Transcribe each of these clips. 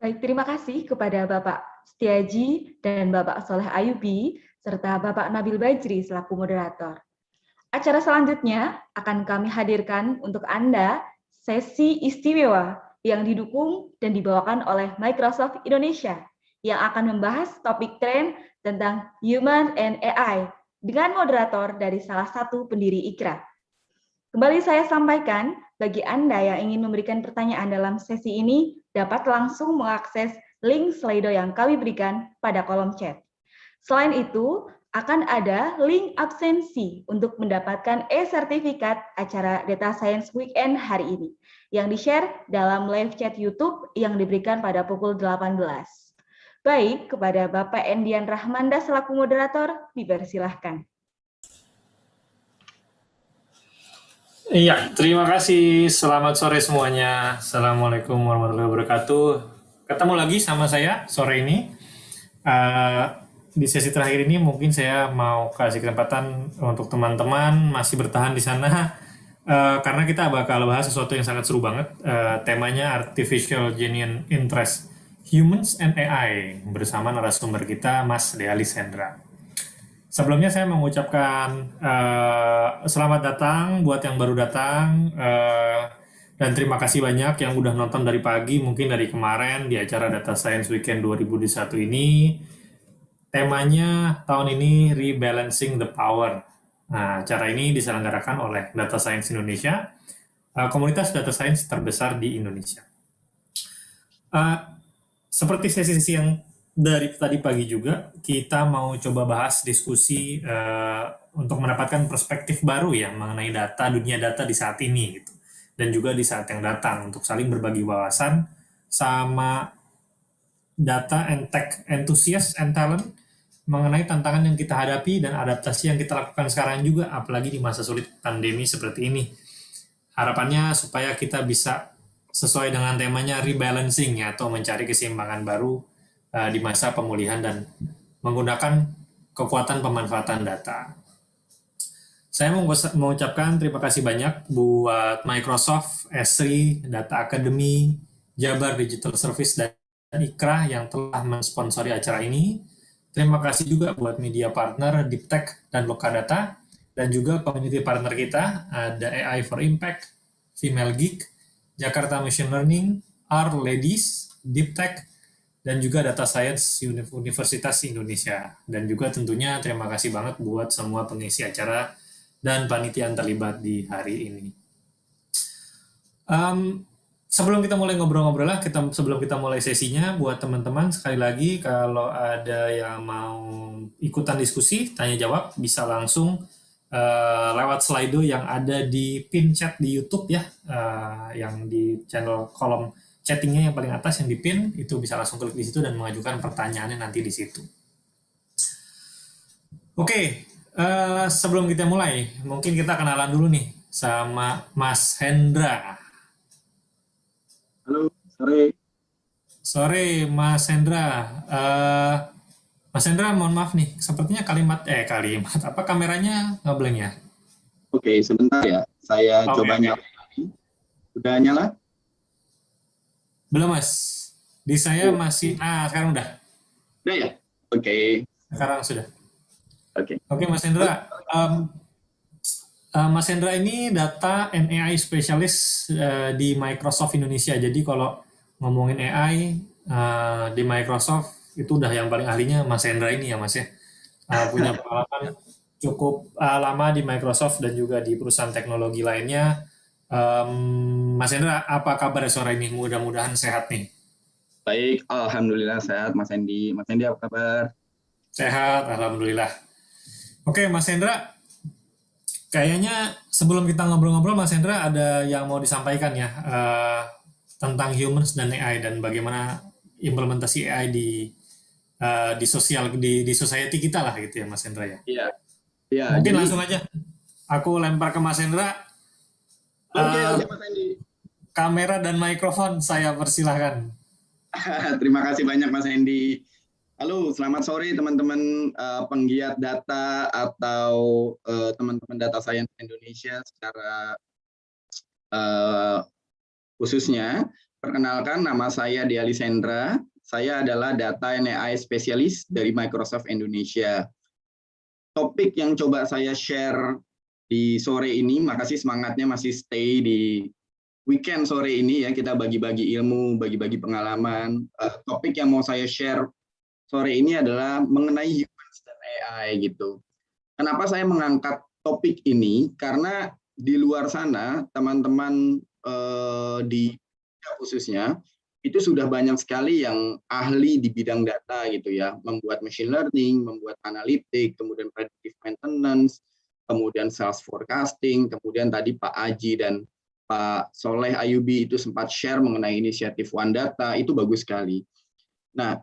Baik, terima kasih kepada Bapak Setiaji dan Bapak Soleh Ayubi, serta Bapak Nabil Bajri selaku moderator. Acara selanjutnya akan kami hadirkan untuk Anda sesi istimewa yang didukung dan dibawakan oleh Microsoft Indonesia yang akan membahas topik tren tentang Human and AI dengan moderator dari salah satu pendiri IKRA. Kembali saya sampaikan, bagi Anda yang ingin memberikan pertanyaan dalam sesi ini, dapat langsung mengakses link Slido yang kami berikan pada kolom chat. Selain itu, akan ada link absensi untuk mendapatkan e-sertifikat acara Data Science Weekend hari ini, yang di-share dalam live chat YouTube yang diberikan pada pukul 18. Baik, kepada Bapak Endian Rahmanda selaku moderator, dipersilahkan. Iya, terima kasih. Selamat sore semuanya. Assalamualaikum warahmatullahi wabarakatuh. Ketemu lagi sama saya sore ini. Di sesi terakhir ini mungkin saya mau kasih kesempatan untuk teman-teman masih bertahan di sana. Karena kita bakal bahas sesuatu yang sangat seru banget. Temanya Artificial Genuine Interest, Humans and AI, bersama narasumber kita, Mas Deali Sendra. Sebelumnya saya mengucapkan selamat datang buat yang baru datang dan terima kasih banyak yang udah nonton dari pagi, mungkin dari kemarin di acara Data Science Weekend 2021 ini. Temanya tahun ini Rebalancing the Power. Nah, acara ini diselenggarakan oleh Data Science Indonesia, komunitas data science terbesar di Indonesia. Seperti sesi-sesi yang dari tadi pagi juga, kita mau coba bahas diskusi untuk mendapatkan perspektif baru ya mengenai dunia data di saat ini gitu. Dan juga di saat yang datang untuk saling berbagi wawasan sama data and tech enthusiast and talent mengenai tantangan yang kita hadapi dan adaptasi yang kita lakukan sekarang juga, apalagi di masa sulit pandemi seperti ini. Harapannya supaya kita bisa sesuai dengan temanya rebalancing ya, atau mencari keseimbangan baru di masa pemulihan dan menggunakan kekuatan pemanfaatan data. Saya mengucapkan terima kasih banyak buat Microsoft, Esri, Data Academy, Jabar Digital Service, dan IKRA yang telah mensponsori acara ini. Terima kasih juga buat media partner Deeptech dan Lokadata, dan juga community partner kita, ada AI for Impact, Female Geek, Jakarta Machine Learning, R Ladies, Deeptech, dan juga Data Science Universitas Indonesia. Dan juga tentunya terima kasih banget buat semua pengisi acara dan panitia yang terlibat di hari ini. Sebelum kita mulai ngobrol-ngobrol lah, sebelum kita mulai sesinya, buat teman-teman sekali lagi kalau ada yang mau ikutan diskusi, tanya jawab, bisa langsung lewat Slido yang ada di pin chat di YouTube ya, yang di channel kolom chattingnya yang paling atas yang di pin, itu bisa langsung klik di situ dan mengajukan pertanyaannya nanti di situ. Oke, sebelum kita mulai, mungkin kita kenalan dulu nih sama Mas Hendra. Halo, sore. Sore, Mas Hendra. Mas Hendra, mohon maaf nih, sepertinya kameranya ngeblank ya? Oke, sebentar ya, saya coba nyala. Udah nyala? Belum, Mas. Di saya masih, sekarang udah. Udah ya? Oke. Sekarang sudah. Oke. Oke, Mas Hendra. Mas Hendra ini data and AI specialist di Microsoft Indonesia. Jadi kalau ngomongin AI di Microsoft, itu udah yang paling ahlinya Mas Hendra ini ya, Mas ya. Punya pengalaman cukup lama di Microsoft dan juga di perusahaan teknologi lainnya. Mas Hendra, apa kabar sore ini? Mudah-mudahan sehat nih. Baik, alhamdulillah sehat, Mas Hendy. Mas Hendy apa kabar? Sehat, alhamdulillah. Oke, Mas Hendra, kayaknya sebelum kita ngobrol-ngobrol, Mas Hendra ada yang mau disampaikan ya tentang humans dan AI dan bagaimana implementasi AI di society kita lah gitu ya, Mas Hendra ya. Iya. Iya. Mungkin jadi, langsung aja aku lempar ke Mas Hendra. Oke, Mas Hendy. Kamera dan mikrofon saya persilahkan. Terima kasih banyak Mas Hendy. Halo, selamat sore teman-teman penggiat data atau teman-teman data science Indonesia secara khususnya. Perkenalkan, nama saya Dea Lisendra. Saya adalah Data and AI Specialist dari Microsoft Indonesia. Topik yang coba saya share di sore ini, makasih semangatnya masih stay di weekend sore ini ya, kita bagi-bagi ilmu, bagi-bagi pengalaman. Topik yang mau saya share sore ini adalah mengenai humans dan AI gitu. Kenapa saya mengangkat topik ini? Karena di luar sana teman-teman di khususnya itu sudah banyak sekali yang ahli di bidang data gitu ya, membuat machine learning, membuat analitik, kemudian predictive maintenance, kemudian sales forecasting, kemudian tadi Pak Aji dan Pak Soleh Ayubi itu sempat share mengenai inisiatif One Data, itu bagus sekali. Nah,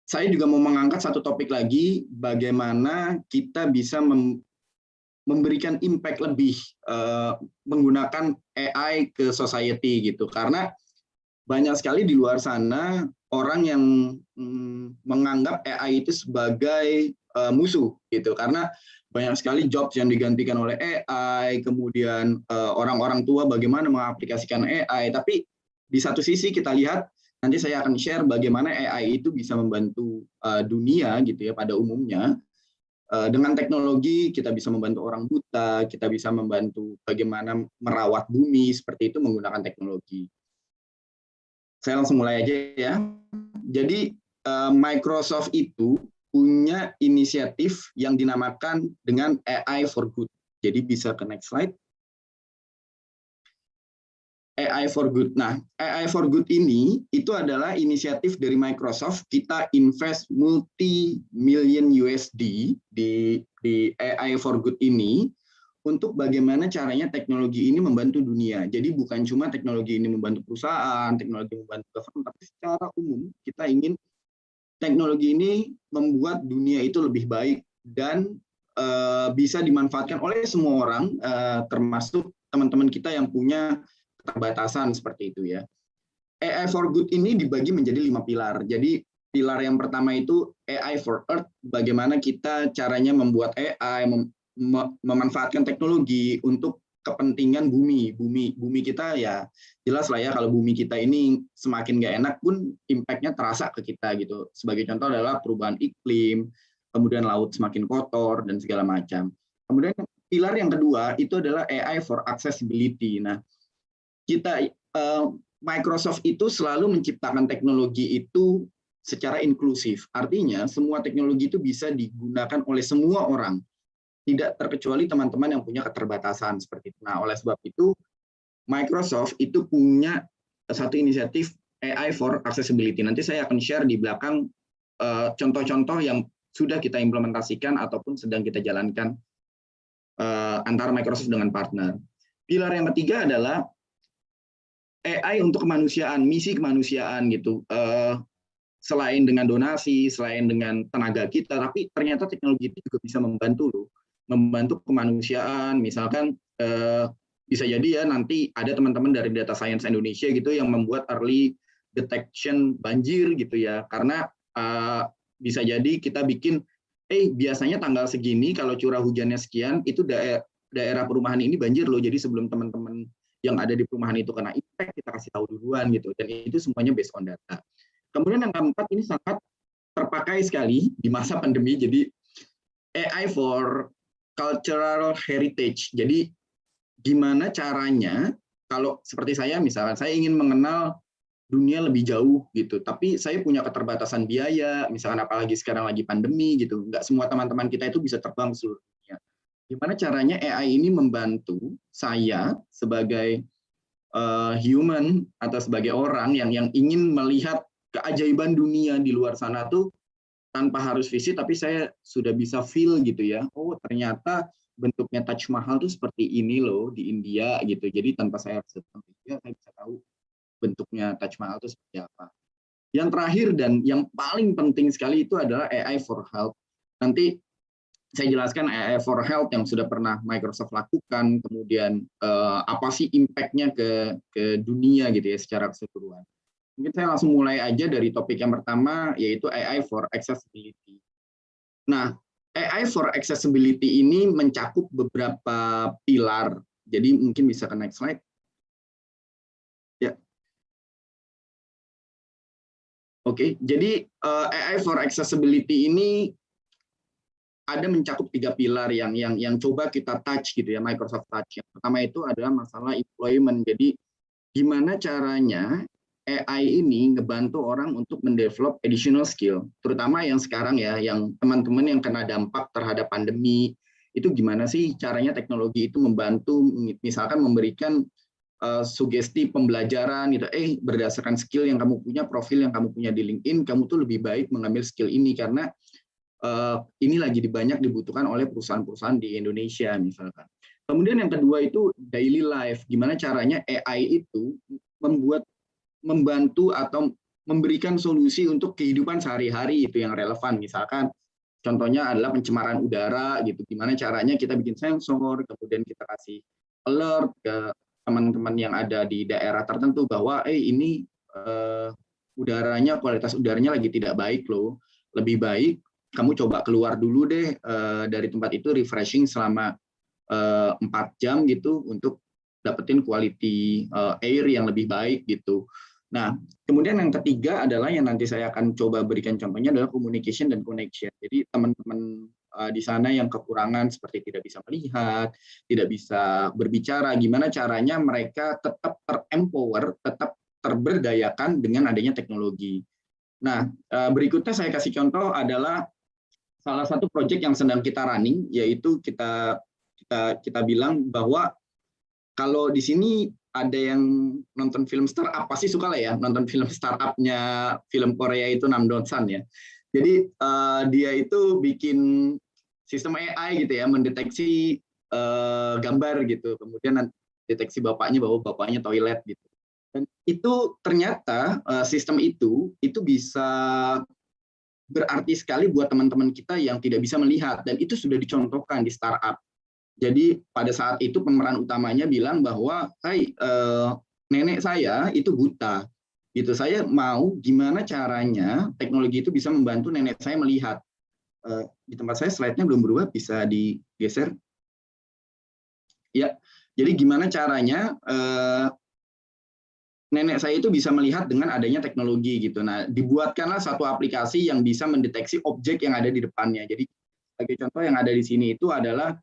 saya juga mau mengangkat satu topik lagi, bagaimana kita bisa memberikan impact lebih menggunakan AI ke society gitu, karena banyak sekali di luar sana orang yang menganggap AI itu sebagai musuh gitu, karena banyak sekali jobs yang digantikan oleh AI, kemudian orang-orang tua bagaimana mengaplikasikan AI, tapi di satu sisi kita lihat, nanti saya akan share bagaimana AI itu bisa membantu dunia gitu ya pada umumnya. Dengan teknologi kita bisa membantu orang buta, kita bisa membantu bagaimana merawat bumi, seperti itu menggunakan teknologi. Saya langsung mulai aja ya. Jadi Microsoft itu punya inisiatif yang dinamakan dengan AI for Good. Jadi bisa ke next slide. AI for Good. Nah, AI for Good ini itu adalah inisiatif dari Microsoft. Kita invest multi-million USD di AI for Good ini untuk bagaimana caranya teknologi ini membantu dunia. Jadi bukan cuma teknologi ini membantu perusahaan, teknologi membantu government, tapi secara umum kita ingin teknologi ini membuat dunia itu lebih baik dan bisa dimanfaatkan oleh semua orang, termasuk teman-teman kita yang punya keterbatasan seperti itu ya. AI for Good ini dibagi menjadi 5 pilar. Jadi pilar yang pertama itu AI for Earth, bagaimana kita caranya membuat AI, memanfaatkan teknologi untuk kepentingan bumi kita ya, jelas lah ya, kalau bumi kita ini semakin nggak enak pun impact-nya terasa ke kita gitu. Sebagai contoh adalah perubahan iklim, kemudian laut semakin kotor dan segala macam. Kemudian pilar yang kedua itu adalah AI for Accessibility. Nah, kita Microsoft itu selalu menciptakan teknologi itu secara inklusif. Artinya semua teknologi itu bisa digunakan oleh semua orang, tidak terkecuali teman-teman yang punya keterbatasan seperti itu. Nah, oleh sebab itu Microsoft itu punya satu inisiatif AI for Accessibility. Nanti saya akan share di belakang contoh-contoh yang sudah kita implementasikan ataupun sedang kita jalankan antara Microsoft dengan partner. Pilar yang ketiga adalah AI untuk kemanusiaan, misi kemanusiaan gitu. Selain dengan donasi, selain dengan tenaga kita, tapi ternyata teknologi itu juga bisa membantu loh, membantu kemanusiaan. Misalkan bisa jadi ya nanti ada teman-teman dari Data Science Indonesia gitu yang membuat early detection banjir gitu ya, karena bisa jadi kita bikin biasanya tanggal segini kalau curah hujannya sekian itu daerah perumahan ini banjir loh, jadi sebelum teman-teman yang ada di perumahan itu kena impact kita kasih tahu duluan gitu, dan itu semuanya based on data. Kemudian yang keempat ini sangat terpakai sekali di masa pandemi, jadi AI for Cultural Heritage. Jadi gimana caranya kalau seperti saya misalkan saya ingin mengenal dunia lebih jauh gitu, tapi saya punya keterbatasan biaya, misalkan apalagi sekarang lagi pandemi gitu, nggak semua teman-teman kita itu bisa terbang seluruh dunia. Gimana caranya AI ini membantu saya sebagai human atau sebagai orang yang ingin melihat keajaiban dunia di luar sana tuh tanpa harus visit, tapi saya sudah bisa feel gitu ya. Oh, ternyata bentuknya Taj Mahal tuh seperti ini loh di India gitu. Jadi tanpa saya harus datang ke India, saya bisa tahu bentuknya Taj Mahal itu seperti apa. Yang terakhir dan yang paling penting sekali itu adalah AI for Health. Nanti saya jelaskan AI for Health yang sudah pernah Microsoft lakukan, kemudian apa sih impact-nya ke dunia gitu ya secara keseluruhan. Mungkin saya langsung mulai aja dari topik yang pertama, yaitu AI for Accessibility. Nah, AI for Accessibility ini mencakup beberapa pilar. Jadi mungkin bisa ke next slide. Ya. Oke, jadi AI for Accessibility ini ada mencakup 3 pilar yang coba kita touch gitu ya, Microsoft touch. Yang pertama itu adalah masalah employment. Jadi gimana caranya AI ini ngebantu orang untuk mendevelop additional skill, terutama yang sekarang ya, yang teman-teman yang kena dampak terhadap pandemi, itu gimana sih caranya teknologi itu membantu, misalkan memberikan sugesti pembelajaran gitu, berdasarkan skill yang kamu punya, profil yang kamu punya di LinkedIn, kamu tuh lebih baik mengambil skill ini karena ini lagi banyak dibutuhkan oleh perusahaan-perusahaan di Indonesia misalkan. Kemudian yang kedua itu daily life, gimana caranya AI itu membantu atau memberikan solusi untuk kehidupan sehari-hari itu yang relevan. Misalkan contohnya adalah pencemaran udara gitu, gimana caranya kita bikin sensor, kemudian kita kasih alert ke teman-teman yang ada di daerah tertentu bahwa ini udaranya, kualitas udaranya lagi tidak baik loh, lebih baik kamu coba keluar dulu deh dari tempat itu, refreshing selama 4 jam gitu untuk dapetin quality air yang lebih baik gitu. Nah, kemudian yang ketiga adalah yang nanti saya akan coba berikan contohnya adalah communication dan connection. Jadi teman-teman di sana yang kekurangan seperti tidak bisa melihat, tidak bisa berbicara, gimana caranya mereka tetap ter-empower, tetap terberdayakan dengan adanya teknologi. Nah, berikutnya saya kasih contoh adalah salah satu proyek yang sedang kita running, yaitu kita bilang bahwa kalau di sini ada yang nonton film startup, pasti suka lah ya nonton film startupnya film Korea itu Namdongsan ya. Jadi dia itu bikin sistem AI gitu ya, mendeteksi gambar gitu, kemudian deteksi bapaknya bahwa bapaknya toilet gitu. Dan itu ternyata sistem itu bisa berarti sekali buat teman-teman kita yang tidak bisa melihat, dan itu sudah dicontohkan di startup. Jadi pada saat itu pemeran utamanya bilang bahwa, nenek saya itu buta, gitu. Saya mau gimana caranya teknologi itu bisa membantu nenek saya melihat. Di tempat saya slide-nya belum berubah, bisa digeser. Ya, jadi gimana caranya nenek saya itu bisa melihat dengan adanya teknologi gitu. Nah, dibuatkanlah satu aplikasi yang bisa mendeteksi objek yang ada di depannya. Jadi sebagai contoh yang ada di sini itu adalah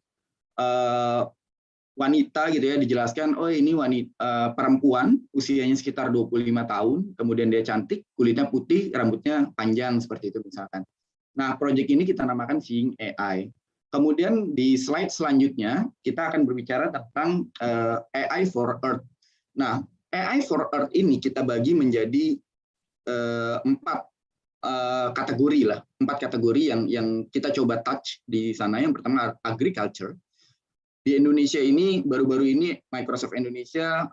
wanita gitu ya, dijelaskan ini wanita perempuan usianya sekitar 25 tahun, kemudian dia cantik, kulitnya putih, rambutnya panjang seperti itu misalkan. Nah, proyek ini kita namakan Seeing AI. Kemudian di slide selanjutnya kita akan berbicara tentang AI for Earth. Nah, AI for Earth ini kita bagi menjadi 4 kategori lah, 4 kategori yang kita coba touch di sana. Yang pertama agriculture. Di Indonesia ini baru-baru ini Microsoft Indonesia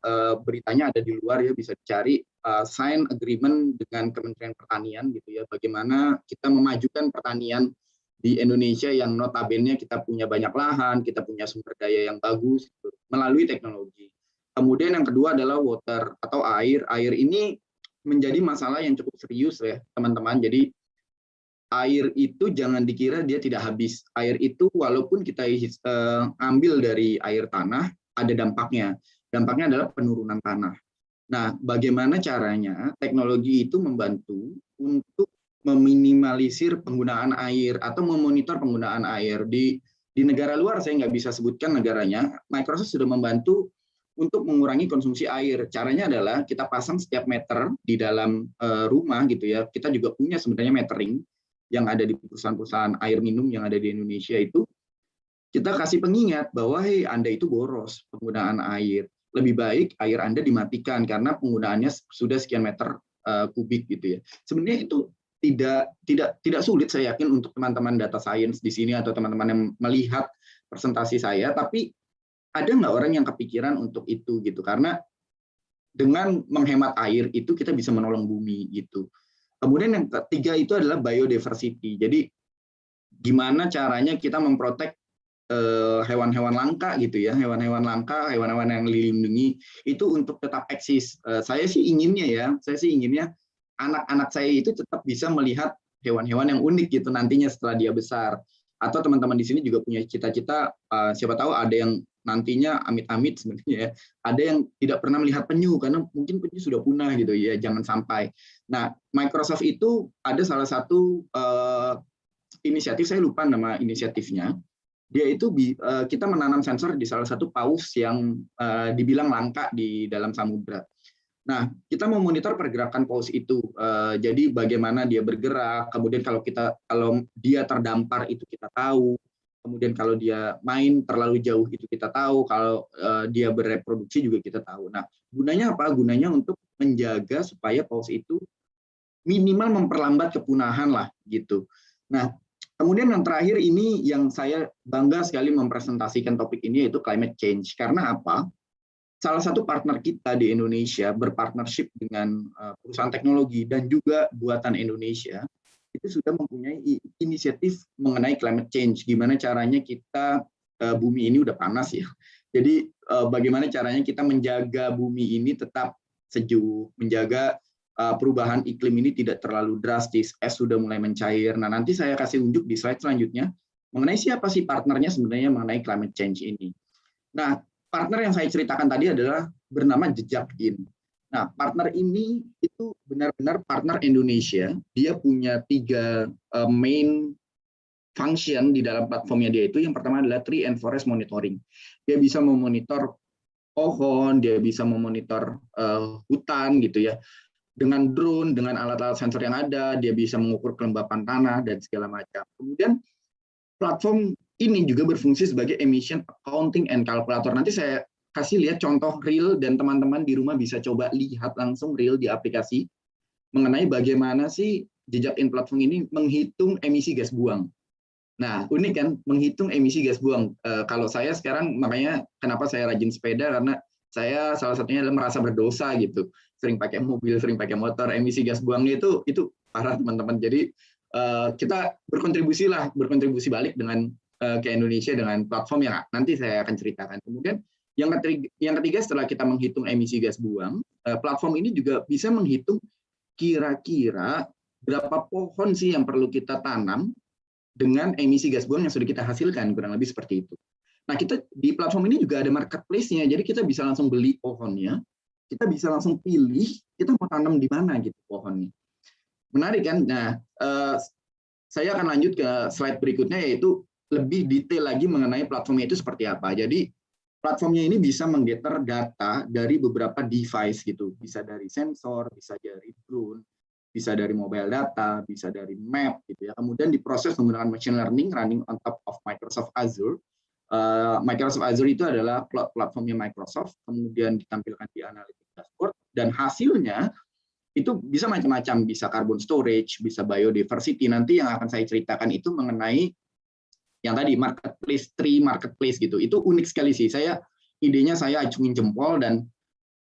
beritanya ada di luar ya, bisa dicari, sign agreement dengan Kementerian Pertanian gitu ya, bagaimana kita memajukan pertanian di Indonesia yang notabene kita punya banyak lahan, kita punya sumber daya yang bagus gitu, melalui teknologi. Kemudian yang kedua adalah water atau air. Air ini menjadi masalah yang cukup serius ya teman-teman. Jadi air itu jangan dikira dia tidak habis. Air itu walaupun kita ambil dari air tanah, ada dampaknya. Dampaknya adalah penurunan tanah. Nah, bagaimana caranya teknologi itu membantu untuk meminimalisir penggunaan air atau memonitor penggunaan air. Di negara luar, saya nggak bisa sebutkan negaranya, Microsoft sudah membantu untuk mengurangi konsumsi air. Caranya adalah kita pasang setiap meter di dalam rumah gitu ya. Kita juga punya sebenarnya metering yang ada di perusahaan-perusahaan air minum yang ada di Indonesia itu. Kita kasih pengingat bahwa Anda itu boros penggunaan air. Lebih baik air Anda dimatikan karena penggunaannya sudah sekian meter kubik gitu ya. Sebenarnya itu tidak sulit saya yakin untuk teman-teman data science di sini atau teman-teman yang melihat presentasi saya, tapi ada nggak orang yang kepikiran untuk itu gitu, karena dengan menghemat air itu kita bisa menolong bumi gitu. Kemudian yang ketiga itu adalah biodiversity. Jadi gimana caranya kita memprotek hewan-hewan langka gitu ya, hewan-hewan langka, hewan-hewan yang dilindungi itu untuk tetap eksis. Saya sih inginnya anak-anak saya itu tetap bisa melihat hewan-hewan yang unik gitu nantinya setelah dia besar. Atau teman-teman di sini juga punya cita-cita, siapa tahu ada yang nantinya amit-amit sebenarnya ya, ada yang tidak pernah melihat penyu karena mungkin penyu sudah punah gitu ya, jangan sampai. Nah, Microsoft itu ada salah satu inisiatif, saya lupa nama inisiatifnya. Dia itu kita menanam sensor di salah satu paus yang dibilang langka di dalam samudra. Nah, kita memonitor pergerakan paus itu. Jadi bagaimana dia bergerak, kemudian kalau dia terdampar itu kita tahu. Kemudian kalau dia main terlalu jauh itu kita tahu, kalau dia bereproduksi juga kita tahu. Nah, gunanya apa? Gunanya untuk menjaga supaya paus itu minimal memperlambat kepunahan lah gitu. Nah, kemudian yang terakhir ini yang saya bangga sekali mempresentasikan topik ini yaitu climate change. Karena apa? Salah satu partner kita di Indonesia berpartnership dengan perusahaan teknologi dan juga buatan Indonesia itu sudah mempunyai inisiatif mengenai climate change. Gimana caranya kita, bumi ini udah panas ya. Jadi bagaimana caranya kita menjaga bumi ini tetap sejuk, menjaga perubahan iklim ini tidak terlalu drastis, es sudah mulai mencair. Nah, nanti saya kasih unjuk di slide selanjutnya mengenai siapa sih partnernya sebenarnya mengenai climate change ini. Nah, partner yang saya ceritakan tadi adalah bernama Jejakin. Nah, partner ini itu benar-benar partner Indonesia. Dia punya 3 main function di dalam platformnya dia itu. Yang pertama adalah tree and forest monitoring. Dia bisa memonitor pohon, dia bisa memonitor hutan gitu ya. Dengan drone, dengan alat-alat sensor yang ada, dia bisa mengukur kelembapan tanah dan segala macam. Kemudian platform ini juga berfungsi sebagai emission accounting and calculator. Nanti saya kasih lihat contoh real dan teman-teman di rumah bisa coba lihat langsung real di aplikasi mengenai bagaimana sih Jejakin platform ini menghitung emisi gas buang. Nah, unik kan, menghitung emisi gas buang. Kalau saya sekarang, makanya kenapa saya rajin sepeda, karena saya salah satunya adalah merasa berdosa gitu. Sering pakai mobil, sering pakai motor, emisi gas buangnya itu parah teman-teman. Jadi kita berkontribusi balik dengan ke Indonesia dengan platform yang nanti saya akan ceritakan. Kemudian yang ketiga setelah kita menghitung emisi gas buang, platform ini juga bisa menghitung kira-kira berapa pohon sih yang perlu kita tanam dengan emisi gas buang yang sudah kita hasilkan, kurang lebih seperti itu. Nah, kita di platform ini juga ada marketplace-nya, jadi kita bisa langsung beli pohonnya, kita bisa langsung pilih kita mau tanam di mana gitu pohonnya. Menarik kan? Nah, saya akan lanjut ke slide berikutnya, yaitu lebih detail lagi mengenai platformnya itu seperti apa. Jadi platformnya ini bisa menggeter data dari beberapa device gitu, bisa dari sensor, bisa dari drone, bisa dari mobile data, bisa dari map gitu ya. Kemudian diproses menggunakan machine learning running on top of Microsoft Azure. Microsoft Azure itu adalah platformnya Microsoft, kemudian ditampilkan di analytics dashboard, dan hasilnya itu bisa macam-macam, bisa carbon storage, bisa biodiversity. Nanti yang akan saya ceritakan itu mengenai yang tadi marketplace, tree marketplace gitu. Itu unik sekali sih. Idenya saya acungin jempol, dan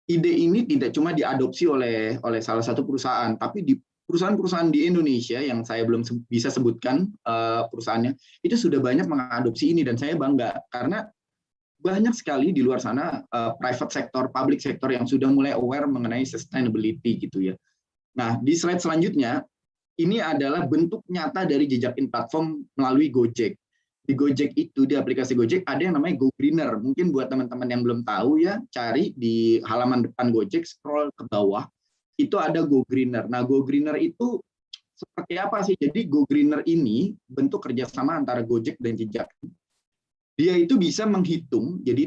ide ini tidak cuma diadopsi oleh salah satu perusahaan, tapi di perusahaan-perusahaan di Indonesia yang saya belum bisa sebutkan perusahaannya, itu sudah banyak mengadopsi ini, dan saya bangga karena banyak sekali di luar sana private sector, public sector yang sudah mulai aware mengenai sustainability gitu ya. Nah, di slide selanjutnya ini adalah bentuk nyata dari Jejakin platform melalui Gojek. Di Gojek itu, di aplikasi Gojek ada yang namanya Go Greener. Mungkin buat teman-teman yang belum tahu ya, cari di halaman depan Gojek, scroll ke bawah, itu ada Go Greener. Nah, Go Greener itu seperti apa sih? Jadi Go Greener ini bentuk kerjasama antara Gojek dan Jejakin. Dia itu bisa menghitung, jadi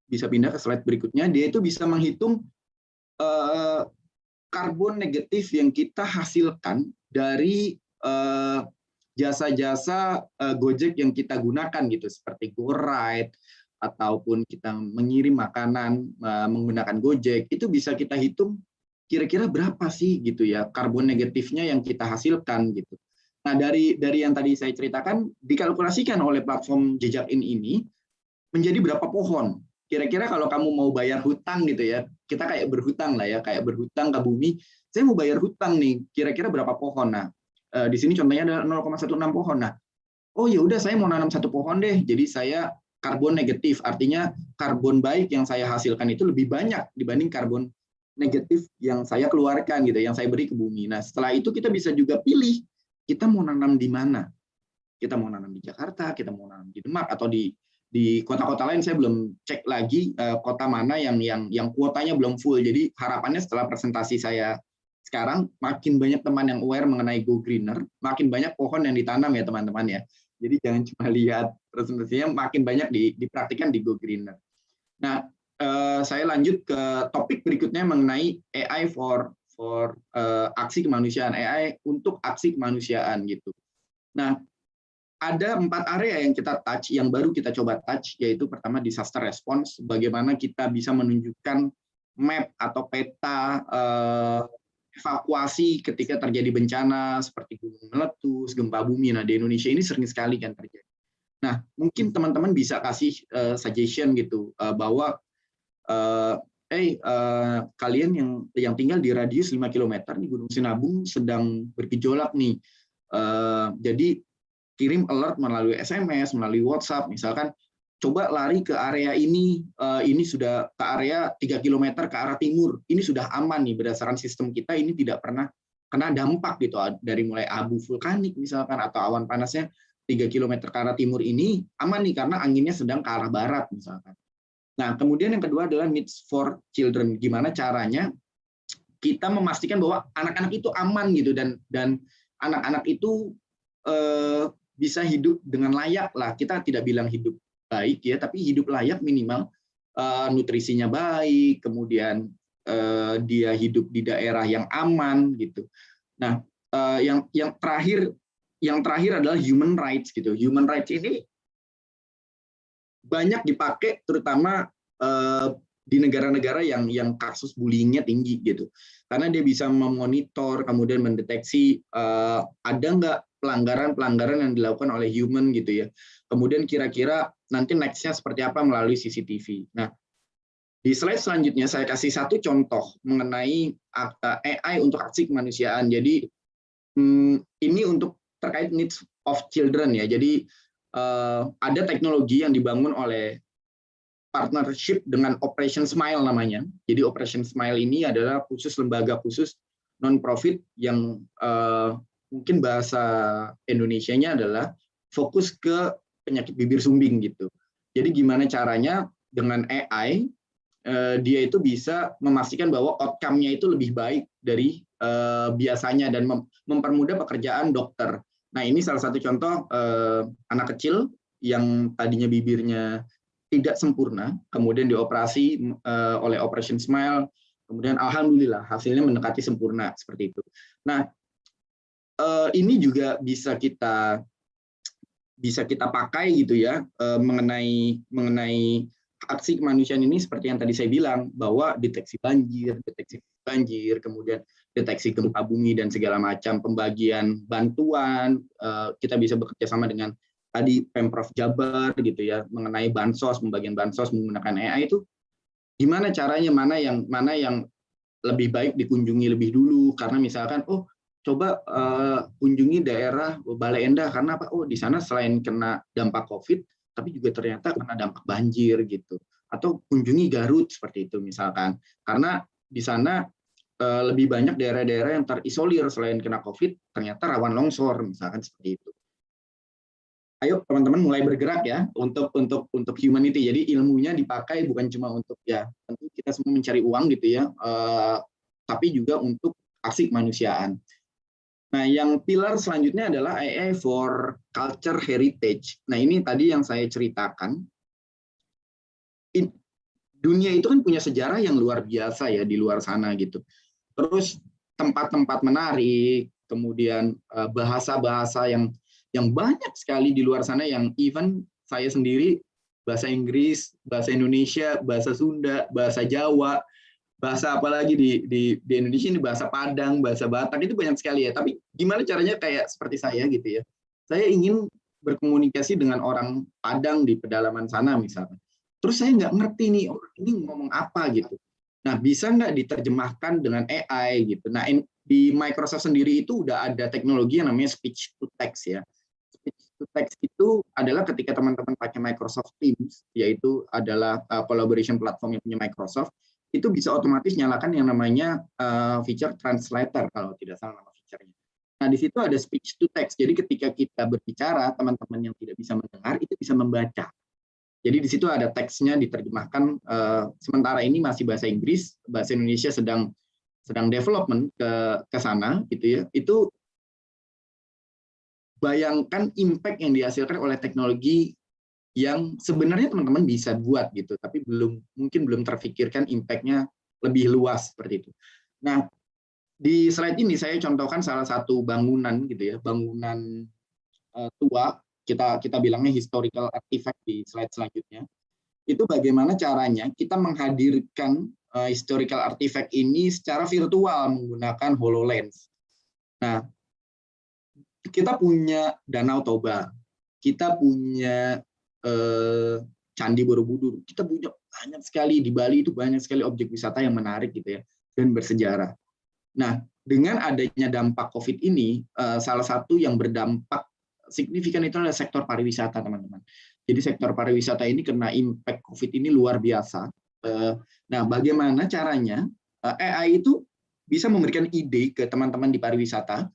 bisa pindah ke slide berikutnya, dia itu bisa menghitung karbon negatif yang kita hasilkan dari jasa-jasa Gojek yang kita gunakan gitu, seperti GoRide ataupun kita mengirim makanan menggunakan Gojek, itu bisa kita hitung kira-kira berapa sih gitu ya karbon negatifnya yang kita hasilkan gitu. Nah, dari yang tadi saya ceritakan dikalkulasikan oleh platform Jejakin ini menjadi berapa pohon. Kira-kira kalau kamu mau bayar hutang gitu ya, kita kayak berhutang lah ya, kayak berhutang ke bumi, saya mau bayar hutang nih, kira-kira berapa pohon. Nah, di sini contohnya ada 0,16 pohon. Nah, oh ya udah saya mau nanam 1 pohon deh. Jadi saya karbon negatif, artinya karbon baik yang saya hasilkan itu lebih banyak dibanding karbon negatif yang saya keluarkan gitu, yang saya beri ke bumi. Nah, setelah itu kita bisa juga pilih kita mau nanam di mana. Kita mau nanam di Jakarta, kita mau nanam di Demak, atau di Di kota-kota lain saya belum cek lagi kota mana yang kuotanya belum full. Jadi harapannya setelah presentasi saya sekarang makin banyak teman yang aware mengenai Go Greener, makin banyak pohon yang ditanam ya teman-teman ya. Jadi jangan cuma lihat presentasinya, makin banyak dipraktikkan di Go Greener. Nah, saya lanjut ke topik berikutnya mengenai AI for aksi kemanusiaan, AI untuk aksi kemanusiaan gitu. Nah, ada 4 area yang kita touch, yang baru kita coba touch, yaitu pertama disaster response, bagaimana kita bisa menunjukkan map atau peta evakuasi ketika terjadi bencana seperti gunung meletus, gempa bumi. Nah, di Indonesia ini sering sekali kan terjadi. Nah, mungkin teman-teman bisa kasih suggestion gitu bahwa kalian yang tinggal di radius 5 km nih, Gunung Sinabung sedang bergejolak nih. Jadi kirim alert melalui SMS, melalui WhatsApp, misalkan coba lari ke area ini sudah ke area 3 km ke arah timur, ini sudah aman nih, berdasarkan sistem kita ini tidak pernah kena dampak gitu, dari mulai abu vulkanik misalkan, atau awan panasnya 3 km ke arah timur ini aman nih, karena anginnya sedang ke arah barat misalkan. Nah, kemudian yang kedua adalah needs for children. Gimana caranya kita memastikan bahwa anak-anak itu aman gitu, dan anak-anak itu bisa hidup dengan layak lah. Kita tidak bilang hidup baik ya, tapi hidup layak minimal, nutrisinya baik, kemudian dia hidup di daerah yang aman gitu. Nah, yang terakhir adalah human rights gitu. Human rights ini banyak dipakai terutama di negara-negara yang kasus bullyingnya tinggi gitu, karena dia bisa memonitor, kemudian mendeteksi ada nggak pelanggaran yang dilakukan oleh human gitu ya, kemudian kira-kira nanti next-nya seperti apa melalui CCTV. Nah, di slide selanjutnya saya kasih satu contoh mengenai AI untuk aksi kemanusiaan. Jadi ini untuk terkait needs of children ya. Jadi ada teknologi yang dibangun oleh partnership dengan Operation Smile namanya. Jadi Operation Smile ini adalah lembaga khusus non-profit yang mungkin bahasa Indonesianya adalah fokus ke penyakit bibir sumbing gitu. Jadi gimana caranya dengan AI dia itu bisa memastikan bahwa outcome-nya itu lebih baik dari biasanya dan mempermudah pekerjaan dokter. Nah, ini salah satu contoh anak kecil yang tadinya bibirnya tidak sempurna, kemudian dioperasi oleh Operation Smile, kemudian alhamdulillah hasilnya mendekati sempurna seperti itu. Nah, ini juga bisa kita pakai gitu ya, mengenai aksi kemanusiaan ini, seperti yang tadi saya bilang, bahwa deteksi banjir, kemudian deteksi gempa bumi dan segala macam, pembagian bantuan, kita bisa bekerja sama dengan tadi Pemprov Jabar gitu ya, mengenai bansos, pembagian bansos menggunakan AI itu gimana caranya, mana yang lebih baik dikunjungi lebih dulu, karena misalkan coba kunjungi daerah Bale Endah karena apa? Di sana selain kena dampak COVID, tapi juga ternyata kena dampak banjir gitu. Atau kunjungi Garut seperti itu misalkan, karena di sana lebih banyak daerah-daerah yang terisolir, selain kena COVID ternyata rawan longsor misalkan seperti itu. Ayo teman-teman mulai bergerak ya untuk humanity. Jadi ilmunya dipakai bukan cuma untuk ya tentu kita semua mencari uang gitu ya, tapi juga untuk aksi kemanusiaan. Nah, yang pilar selanjutnya adalah AI for culture heritage. Nah, ini tadi yang saya ceritakan. Dunia itu kan punya sejarah yang luar biasa ya di luar sana gitu. Terus tempat-tempat menarik, kemudian bahasa-bahasa yang banyak sekali di luar sana, yang even saya sendiri bahasa Inggris, bahasa Indonesia, bahasa Sunda, bahasa Jawa, bahasa apalagi di Indonesia ini bahasa Padang, bahasa Batak, itu banyak sekali ya. Tapi gimana caranya kayak seperti saya gitu ya. Saya ingin berkomunikasi dengan orang Padang di pedalaman sana misalnya. Terus saya nggak ngerti nih orang ini ngomong apa gitu. Nah, bisa nggak diterjemahkan dengan AI gitu. Nah, di Microsoft sendiri itu udah ada teknologi yang namanya speech to text ya. Speech to text itu adalah ketika teman-teman pakai Microsoft Teams, yaitu adalah collaboration platform yang punya Microsoft, itu bisa otomatis nyalakan yang namanya feature translator kalau tidak salah nama feature-nya. Nah, di situ ada speech to text. Jadi ketika kita berbicara, teman-teman yang tidak bisa mendengar itu bisa membaca. Jadi di situ ada teksnya diterjemahkan. Sementara ini masih bahasa Inggris, bahasa Indonesia sedang development ke sana, gitu ya. Itu bayangkan impact yang dihasilkan oleh teknologi yang sebenarnya teman-teman bisa buat gitu, tapi mungkin belum terfikirkan impact-nya lebih luas seperti itu. Nah, di slide ini saya contohkan salah satu bangunan gitu ya, bangunan tua, kita bilangnya historical artifact di slide selanjutnya. Itu bagaimana caranya kita menghadirkan historical artifact ini secara virtual menggunakan HoloLens. Nah, kita punya Danau Toba, kita punya Candi Borobudur, kita punya banyak sekali di Bali, itu banyak sekali objek wisata yang menarik gitu ya, dan bersejarah. Nah, dengan adanya dampak COVID ini, salah satu yang berdampak signifikan itu adalah sektor pariwisata, teman-teman. Jadi sektor pariwisata ini kena impact COVID ini luar biasa. Nah, bagaimana caranya AI itu bisa memberikan ide ke teman-teman di pariwisata,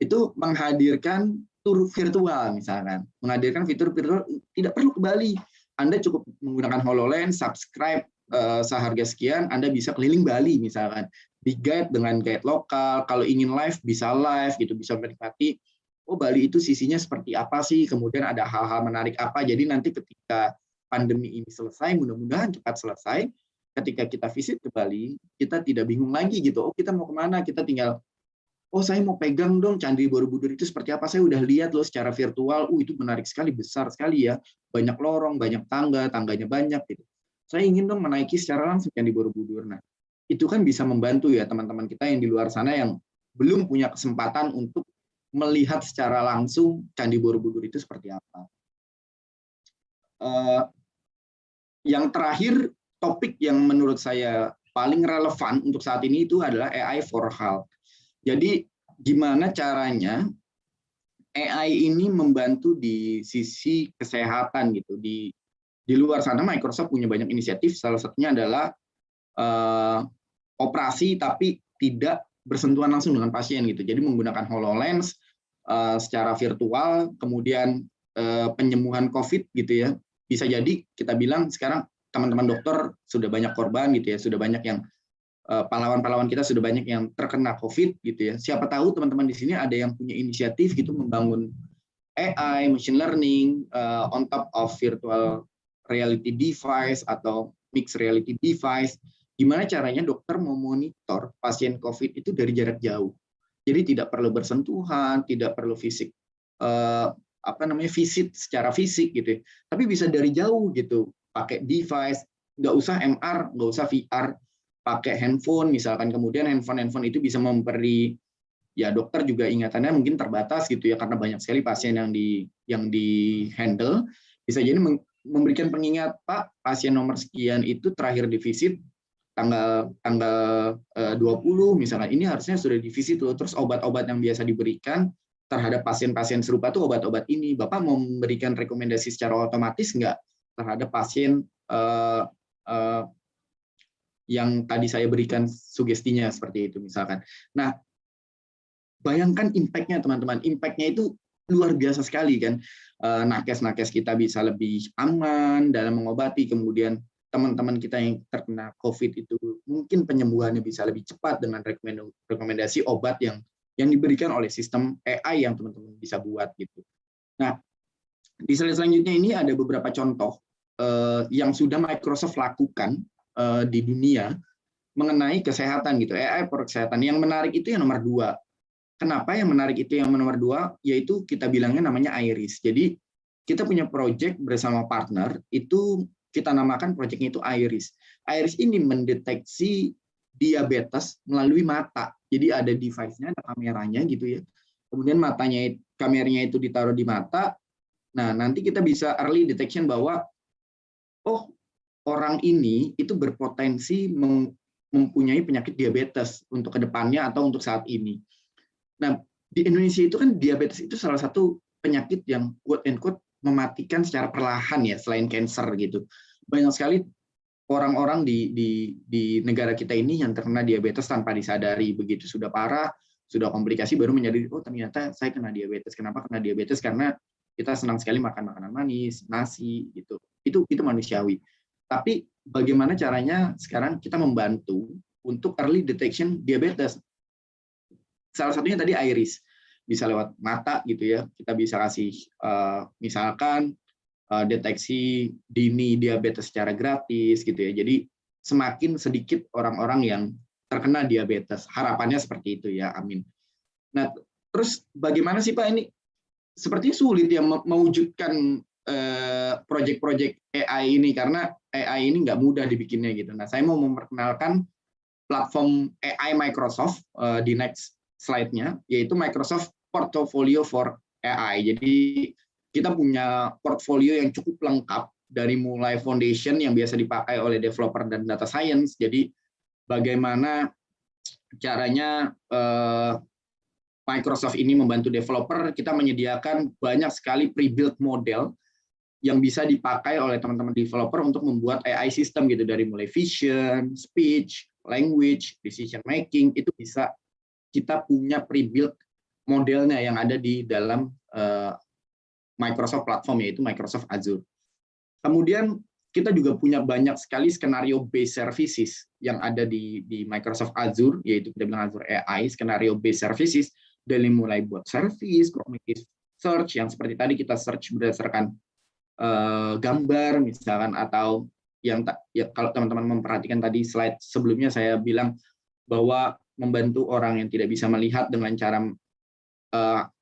itu menghadirkan tur virtual misalkan, menghadirkan fitur virtual, tidak perlu ke Bali, Anda cukup menggunakan HoloLens, subscribe seharga sekian, Anda bisa keliling Bali misalkan, di guide dengan guide lokal, kalau ingin live bisa live gitu, bisa menikmati, oh Bali itu sisinya seperti apa sih, kemudian ada hal-hal menarik apa, jadi nanti ketika pandemi ini selesai, mudah-mudahan cepat selesai, ketika kita visit ke Bali, kita tidak bingung lagi gitu, oh kita mau kemana, kita tinggal oh saya mau pegang dong Candi Borobudur itu seperti apa, saya udah lihat loh secara virtual, itu menarik sekali, besar sekali ya, banyak lorong, banyak tangga, tangganya banyak gitu. Saya ingin dong menaiki secara langsung Candi Borobudur. Nah, itu kan bisa membantu ya teman-teman kita yang di luar sana yang belum punya kesempatan untuk melihat secara langsung Candi Borobudur itu seperti apa. Yang terakhir, topik yang menurut saya paling relevan untuk saat ini itu adalah AI for Health. Jadi gimana caranya AI ini membantu di sisi kesehatan gitu. Di luar sana Microsoft punya banyak inisiatif, salah satunya adalah operasi tapi tidak bersentuhan langsung dengan pasien gitu. Jadi menggunakan HoloLens secara virtual, kemudian penyembuhan COVID gitu ya. Bisa jadi kita bilang sekarang teman-teman dokter sudah banyak korban gitu ya, sudah banyak yang pahlawan-pahlawan kita sudah banyak yang terkena COVID gitu ya. Siapa tahu teman-teman di sini ada yang punya inisiatif gitu membangun AI, machine learning on top of virtual reality device atau mixed reality device. Gimana caranya dokter memonitor pasien COVID itu dari jarak jauh. Jadi tidak perlu bersentuhan, tidak perlu visit secara fisik gitu ya. Tapi bisa dari jauh gitu, pakai device, nggak usah MR, nggak usah VR, pakai handphone misalkan, kemudian handphone itu bisa memberi ya dokter juga ingatannya mungkin terbatas gitu ya karena banyak sekali pasien yang di handle, bisa jadi memberikan pengingat, Pak pasien nomor sekian itu terakhir di visit tanggal 20 misalkan, ini harusnya sudah di visit loh, terus obat-obat yang biasa diberikan terhadap pasien-pasien serupa tuh obat-obat ini, Bapak mau memberikan rekomendasi secara otomatis nggak terhadap pasien yang tadi saya berikan sugestinya seperti itu misalkan. Nah, bayangkan impact-nya teman-teman, impact-nya itu luar biasa sekali kan. Nakes-nakes kita bisa lebih aman dalam mengobati, kemudian teman-teman kita yang terkena COVID itu mungkin penyembuhannya bisa lebih cepat dengan rekomendasi obat yang diberikan oleh sistem AI yang teman-teman bisa buat gitu. Nah, di slide selanjutnya ini ada beberapa contoh yang sudah Microsoft lakukan di dunia mengenai kesehatan gitu, AI for kesehatan. Yang menarik itu yang nomor 2. Kenapa yang menarik itu yang nomor 2? Yaitu kita bilangnya namanya Iris. Jadi kita punya project bersama partner, itu kita namakan projectnya itu Iris. Iris ini mendeteksi diabetes melalui mata. Jadi ada device-nya, ada kameranya gitu ya. Kemudian kameranya itu ditaruh di mata. Nah, nanti kita bisa early detection bahwa oh, orang ini itu berpotensi mempunyai penyakit diabetes untuk kedepannya atau untuk saat ini. Nah, di Indonesia itu kan diabetes itu salah satu penyakit yang quote and quote mematikan secara perlahan ya, selain cancer gitu. Banyak sekali orang-orang di negara kita ini yang terkena diabetes tanpa disadari, begitu sudah parah, sudah komplikasi baru menyadari, oh ternyata saya kena diabetes. Kenapa kena diabetes? Karena kita senang sekali makan makanan manis, nasi gitu. itu manusiawi. Tapi bagaimana caranya sekarang kita membantu untuk early detection diabetes. Salah satunya tadi iris, bisa lewat mata gitu ya. Kita bisa kasih misalkan deteksi dini diabetes secara gratis gitu ya. Jadi semakin sedikit orang-orang yang terkena diabetes. Harapannya seperti itu ya, amin. Nah, terus bagaimana sih Pak ini? Sepertinya sulit ya mewujudkan proyek-proyek AI ini, karena AI ini nggak mudah dibikinnya gitu. Nah, saya mau memperkenalkan platform AI Microsoft di next slide-nya, yaitu Microsoft Portfolio for AI. Jadi kita punya portfolio yang cukup lengkap dari mulai foundation yang biasa dipakai oleh developer dan data science. Jadi bagaimana caranya Microsoft ini membantu developer, kita menyediakan banyak sekali pre-built model yang bisa dipakai oleh teman-teman developer untuk membuat AI system gitu, dari mulai vision, speech, language, decision making, itu bisa kita punya pre-built modelnya yang ada di dalam Microsoft platform, yaitu Microsoft Azure. Kemudian kita juga punya banyak sekali skenario based services yang ada di Microsoft Azure, yaitu kita bilang Azure AI, skenario based services, dari mulai buat service, cognitive search, yang seperti tadi kita search berdasarkan gambar misalkan, atau yang ya, kalau teman-teman memperhatikan tadi slide sebelumnya saya bilang bahwa membantu orang yang tidak bisa melihat dengan cara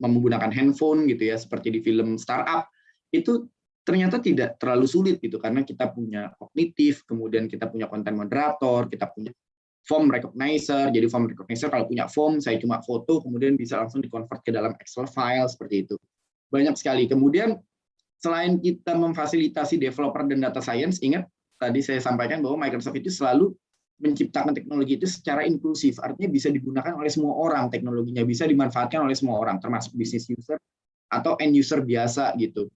menggunakan handphone gitu ya, seperti di film Startup, itu ternyata tidak terlalu sulit gitu, karena kita punya kognitif, kemudian kita punya konten moderator, kita punya form recognizer. Jadi form recognizer kalau punya form, saya cuma foto, kemudian bisa langsung di-convert ke dalam Excel file seperti itu. Banyak sekali. Kemudian selain kita memfasilitasi developer dan data science, ingat tadi saya sampaikan bahwa Microsoft itu selalu menciptakan teknologi itu secara inklusif, artinya bisa digunakan oleh semua orang, teknologinya bisa dimanfaatkan oleh semua orang, termasuk business user atau end user biasa gitu.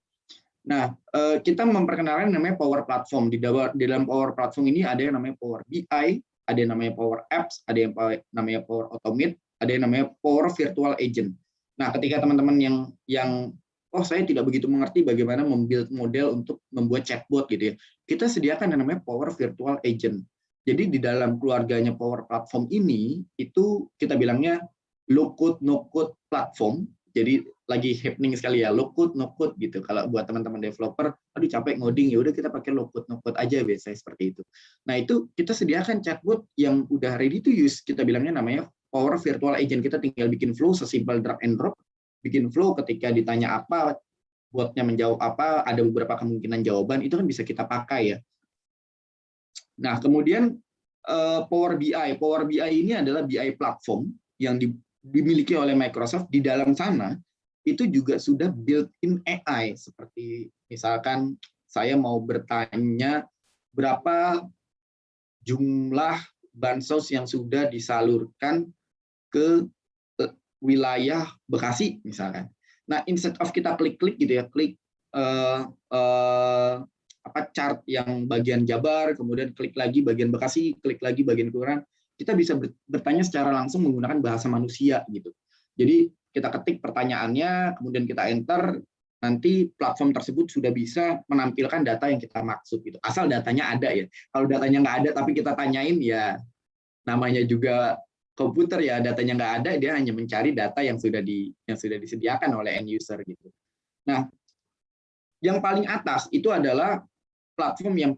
Nah, kita memperkenalkan namanya Power Platform. Di dalam Power Platform ini ada yang namanya Power BI, ada yang namanya Power Apps, ada yang namanya Power Automate, ada yang namanya Power Virtual Agent. Nah, ketika teman-teman yang saya tidak begitu mengerti bagaimana membuild model untuk membuat chatbot gitu ya, kita sediakan yang namanya Power Virtual Agent. Jadi di dalam keluarganya Power Platform ini, itu kita bilangnya low code no code platform. Jadi lagi happening sekali ya, low code no code gitu. Kalau buat teman-teman developer, aduh capek ngoding, ya udah kita pakai low code no code aja biasanya seperti itu. Nah, itu kita sediakan chatbot yang udah ready to use, kita bilangnya namanya Power Virtual Agent. Kita tinggal bikin flow sesimpel drag and drop, bikin flow ketika ditanya apa, botnya menjawab apa, ada beberapa kemungkinan jawaban, itu kan bisa kita pakai ya. Nah, kemudian Power BI. Power BI ini adalah BI platform yang dimiliki oleh Microsoft. Di dalam sana itu juga sudah built-in AI, seperti misalkan saya mau bertanya berapa jumlah bansos yang sudah disalurkan ke wilayah Bekasi misalkan. Nah, instead of kita klik-klik gitu ya, klik chart yang bagian Jabar, kemudian klik lagi bagian Bekasi, klik lagi bagian kelurahan, kita bisa bertanya secara langsung menggunakan bahasa manusia gitu. Jadi kita ketik pertanyaannya, kemudian kita enter, nanti platform tersebut sudah bisa menampilkan data yang kita maksud gitu. Asal datanya ada ya. Kalau datanya nggak ada tapi kita tanyain, ya namanya juga komputer ya, datanya nggak ada, dia hanya mencari data yang sudah disediakan oleh end user gitu. Nah, yang paling atas itu adalah platform yang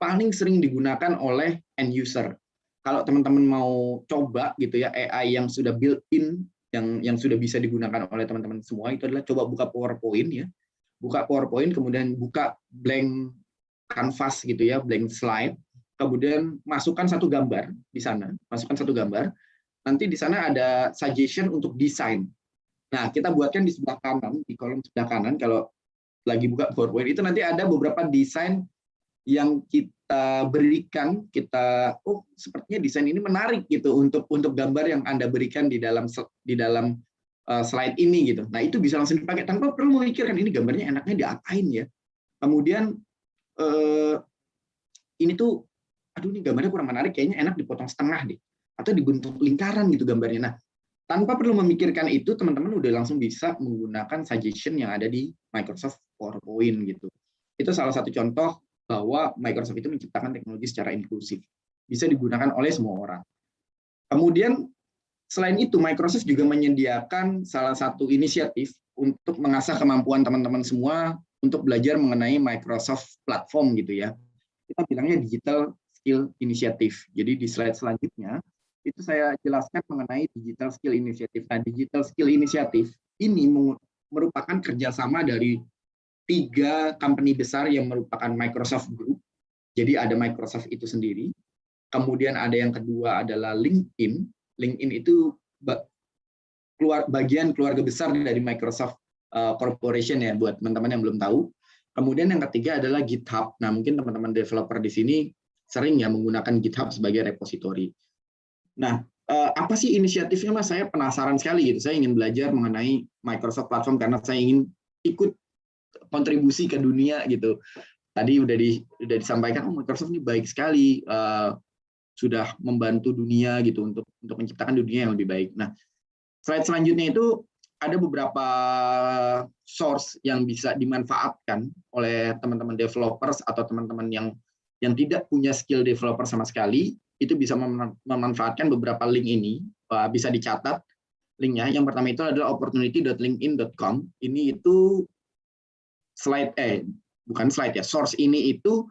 paling sering digunakan oleh end user. Kalau teman-teman mau coba gitu ya, AI yang sudah built-in, yang sudah bisa digunakan oleh teman-teman semua, itu adalah coba buka PowerPoint ya. Buka PowerPoint, kemudian buka blank canvas gitu ya, blank slide, kemudian masukkan satu gambar di sana, nanti di sana ada suggestion untuk desain. Nah, kita buatkan di sebelah kanan, di kolom sebelah kanan, kalau lagi buka PowerPoint, itu nanti ada beberapa desain yang kita berikan, sepertinya desain ini menarik gitu untuk gambar yang Anda berikan di dalam slide ini gitu. Nah, itu bisa langsung dipakai tanpa perlu memikirkan ini gambarnya enaknya diapain ya. Kemudian ini tuh, aduh ini gambarnya kurang menarik, kayaknya enak dipotong setengah deh, atau dibentuk lingkaran gitu gambarnya. Nah, tanpa perlu memikirkan itu, teman-teman udah langsung bisa menggunakan suggestion yang ada di Microsoft PowerPoint gitu. Itu salah satu contoh bahwa Microsoft itu menciptakan teknologi secara inklusif, bisa digunakan oleh semua orang. Kemudian selain itu, Microsoft juga menyediakan salah satu inisiatif untuk mengasah kemampuan teman-teman semua untuk belajar mengenai Microsoft Platform gitu ya. Kita bilangnya Digital Skill Initiative. Jadi di slide selanjutnya itu saya jelaskan mengenai Digital Skill Initiative. Nah, Digital Skill Initiative ini merupakan kerjasama dari 3 company besar yang merupakan Microsoft Group. Jadi ada Microsoft itu sendiri. Kemudian ada yang kedua adalah LinkedIn. LinkedIn itu bagian keluarga besar dari Microsoft Corporation ya, buat teman-teman yang belum tahu. Kemudian yang ketiga adalah GitHub. Nah, mungkin teman-teman developer di sini sering ya menggunakan GitHub sebagai repository. Nah, apa sih inisiatifnya, Mas? Saya penasaran sekali gitu. Saya ingin belajar mengenai Microsoft Platform karena saya ingin ikut kontribusi ke dunia gitu. Tadi udah disampaikan, Microsoft ini baik sekali, sudah membantu dunia gitu untuk menciptakan dunia yang lebih baik. Nah, slide selanjutnya itu ada beberapa source yang bisa dimanfaatkan oleh teman-teman developers atau teman-teman yang tidak punya skill developer sama sekali, itu bisa memanfaatkan beberapa link ini, bisa dicatat linknya. Yang pertama itu adalah opportunity.linkedin.com. Ini itu source ini itu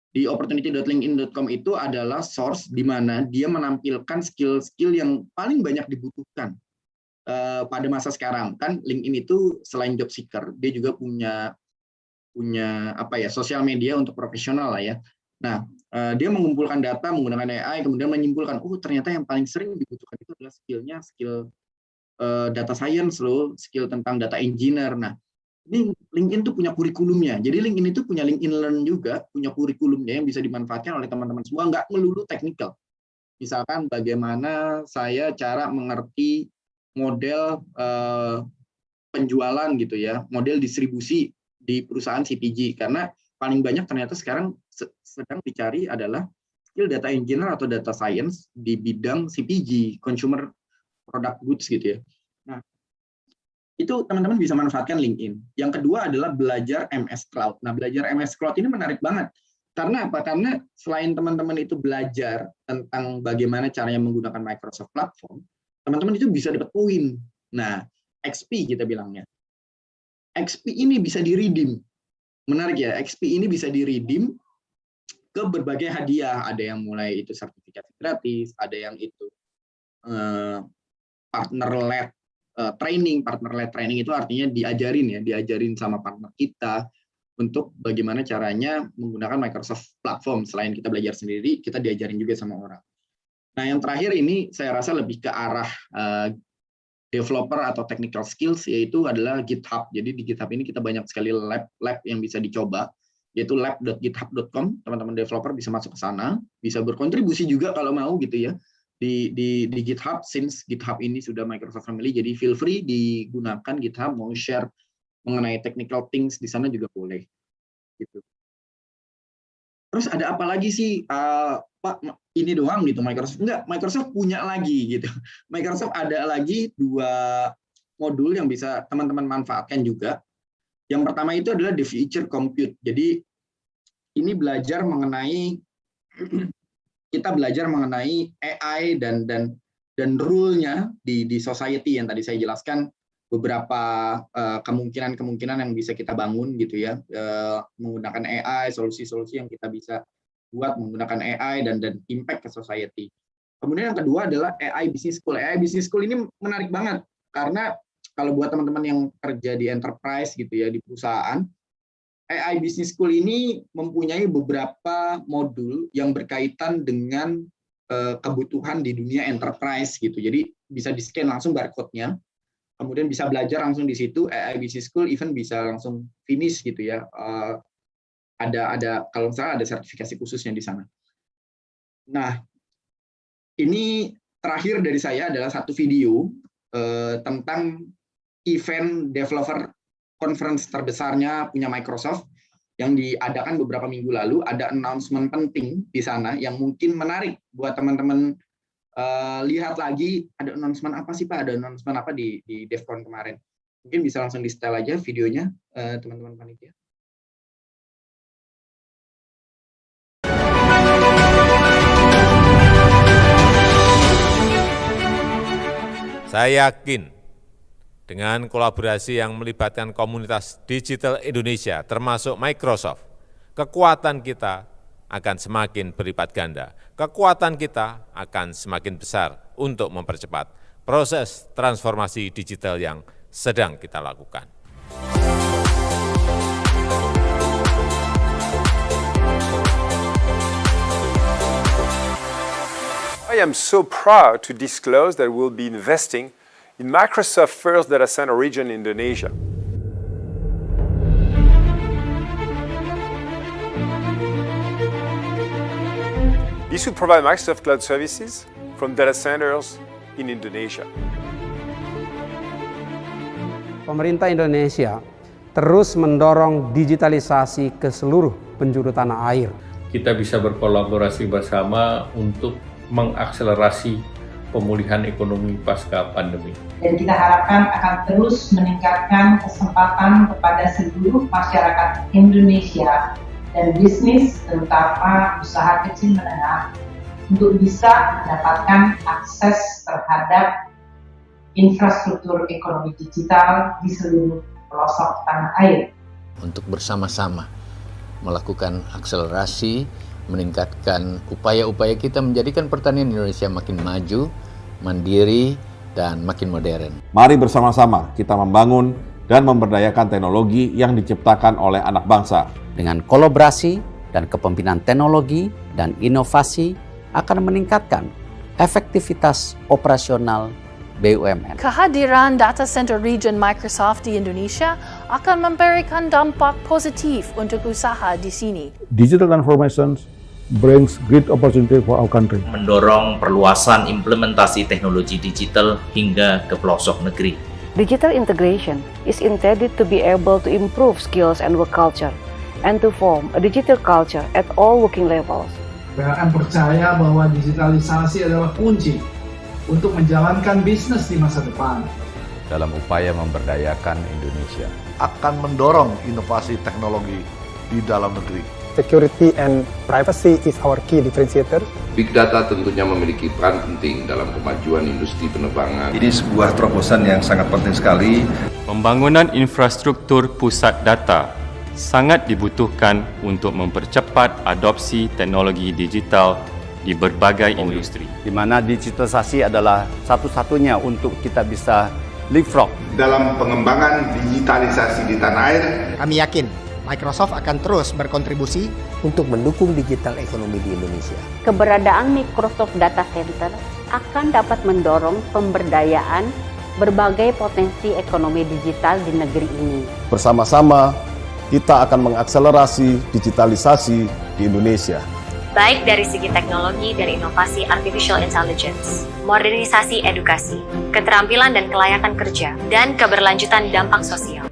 di opportunity.linkedin.com itu adalah source di mana dia menampilkan skill-skill yang paling banyak dibutuhkan pada masa sekarang. Kan LinkedIn itu selain job seeker, dia juga punya sosial media untuk profesional lah ya. Nah, dia mengumpulkan data menggunakan AI, kemudian menyimpulkan, ternyata yang paling sering dibutuhkan itu adalah skill data science loh, skill tentang data engineer. Nah, ini LinkedIn tuh punya kurikulumnya. Jadi LinkedIn itu punya LinkedIn Learn juga, punya kurikulumnya yang bisa dimanfaatkan oleh teman-teman semua, nggak melulu teknikal. Misalkan bagaimana saya cara mengerti model penjualan gitu ya, model distribusi di perusahaan CPG, karena paling banyak ternyata sekarang sedang dicari adalah skill data engineer atau data science di bidang CPG, consumer product goods gitu ya. Nah, itu teman-teman bisa manfaatkan LinkedIn. Yang kedua adalah belajar MS Cloud. Nah, belajar MS Cloud ini menarik banget. Karena apa? Karena selain teman-teman itu belajar tentang bagaimana caranya menggunakan Microsoft Platform, teman-teman itu bisa dapat poin. Nah, XP kita bilangnya. XP ini bisa di-redeem. Menarik ya, XP ini bisa di-redeem ke berbagai hadiah. Ada yang mulai itu sertifikasi gratis, ada yang itu partner-led training itu artinya diajarin sama partner kita untuk bagaimana caranya menggunakan Microsoft Platform. Selain kita belajar sendiri, kita diajarin juga sama orang. Nah, yang terakhir ini saya rasa lebih ke arah developer atau technical skills, yaitu adalah GitHub. Jadi di GitHub ini kita banyak sekali lab yang bisa dicoba, yaitu lab.github.com. Teman-teman developer bisa masuk ke sana, bisa berkontribusi juga kalau mau gitu ya. Di GitHub, since GitHub ini sudah Microsoft Family, jadi feel free digunakan GitHub, mau share mengenai technical things di sana juga boleh. Gitu. Terus ada apa lagi sih, Pak? Ini doang gitu Microsoft? Enggak, Microsoft punya lagi gitu. Microsoft ada lagi 2 modul yang bisa teman-teman manfaatkan juga. Yang pertama itu adalah The Future Compute. Jadi ini belajar mengenai kita belajar mengenai AI dan rule-nya di society yang tadi saya jelaskan, beberapa kemungkinan yang bisa kita bangun gitu ya, menggunakan AI, solusi-solusi yang kita bisa buat menggunakan AI dan impact ke society. Kemudian yang kedua adalah AI Business School. AI Business School ini menarik banget karena kalau buat teman-teman yang kerja di enterprise gitu ya, di perusahaan, AI Business School ini mempunyai beberapa modul yang berkaitan dengan kebutuhan di dunia enterprise gitu. Jadi bisa di-scan langsung barcode-nya, kemudian bisa belajar langsung di situ. AI Business School even bisa langsung finish gitu ya. Ada kalau misalnya ada sertifikasi khususnya di sana. Nah, ini terakhir dari saya adalah satu video tentang event developer conference terbesarnya punya Microsoft yang diadakan beberapa minggu lalu. Ada announcement penting di sana yang mungkin menarik buat teman-teman lihat lagi. Ada announcement apa sih Pak? Ada announcement apa di DevCon kemarin? Mungkin bisa langsung di setel aja videonya teman-teman panitia. Saya yakin dengan kolaborasi yang melibatkan komunitas digital Indonesia, termasuk Microsoft, kekuatan kita akan semakin berlipat ganda. Kekuatan kita akan semakin besar untuk mempercepat proses transformasi digital yang sedang kita lakukan. I am so proud to disclose that we'll be investing in Microsoft First Data Center region in Indonesia. This will provide Microsoft Cloud services from data centers in Indonesia. Pemerintah Indonesia terus mendorong digitalisasi ke seluruh penjuru tanah air. Kita bisa berkolaborasi bersama untuk mengakselerasi pemulihan ekonomi pasca pandemi. Dan kita harapkan akan terus meningkatkan kesempatan kepada seluruh masyarakat Indonesia dan bisnis, terutama usaha kecil menengah, untuk bisa mendapatkan akses terhadap infrastruktur ekonomi digital di seluruh pelosok tanah air. Untuk bersama-sama melakukan akselerasi, meningkatkan upaya-upaya kita menjadikan pertanian Indonesia makin maju, mandiri, dan makin modern. Mari bersama-sama kita membangun dan memberdayakan teknologi yang diciptakan oleh anak bangsa. Dengan kolaborasi dan kepemimpinan teknologi dan inovasi akan meningkatkan efektivitas operasional BUMN. Kehadiran data center region Microsoft di Indonesia akan memberikan dampak positif untuk usaha di sini. Digital transformation brings great opportunity for our country. Mendorong perluasan implementasi teknologi digital hingga ke pelosok negeri. Digital integration is intended to be able to improve skills and work culture and to form a digital culture at all working levels. PLN percaya bahwa digitalisasi adalah kunci untuk menjalankan bisnis di masa depan. Dalam upaya memberdayakan Indonesia, akan mendorong inovasi teknologi di dalam negeri. Security and privacy is our key differentiator. Big data tentunya memiliki peran penting dalam kemajuan industri penerbangan. Ini sebuah terobosan yang sangat penting sekali. Pembangunan infrastruktur pusat data sangat dibutuhkan untuk mempercepat adopsi teknologi digital di berbagai industri. Di mana digitalisasi adalah satu-satunya untuk kita bisa leapfrog. Dalam pengembangan digitalisasi di tanah air, kami yakin Microsoft akan terus berkontribusi untuk mendukung digital ekonomi di Indonesia. Keberadaan Microsoft Data Center akan dapat mendorong pemberdayaan berbagai potensi ekonomi digital di negeri ini. Bersama-sama kita akan mengakselerasi digitalisasi di Indonesia. Baik dari segi teknologi dan inovasi artificial intelligence, modernisasi edukasi, keterampilan dan kelayakan kerja, dan keberlanjutan dampak sosial.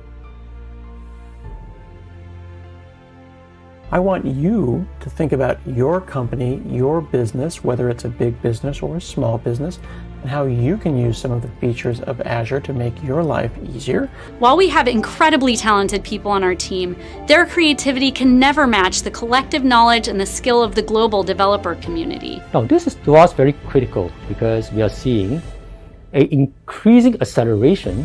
I want you to think about your company, your business, whether it's a big business or a small business, and how you can use some of the features of Azure to make your life easier. While we have incredibly talented people on our team, their creativity can never match the collective knowledge and the skill of the global developer community. Now, this is to us very critical because we are seeing an increasing acceleration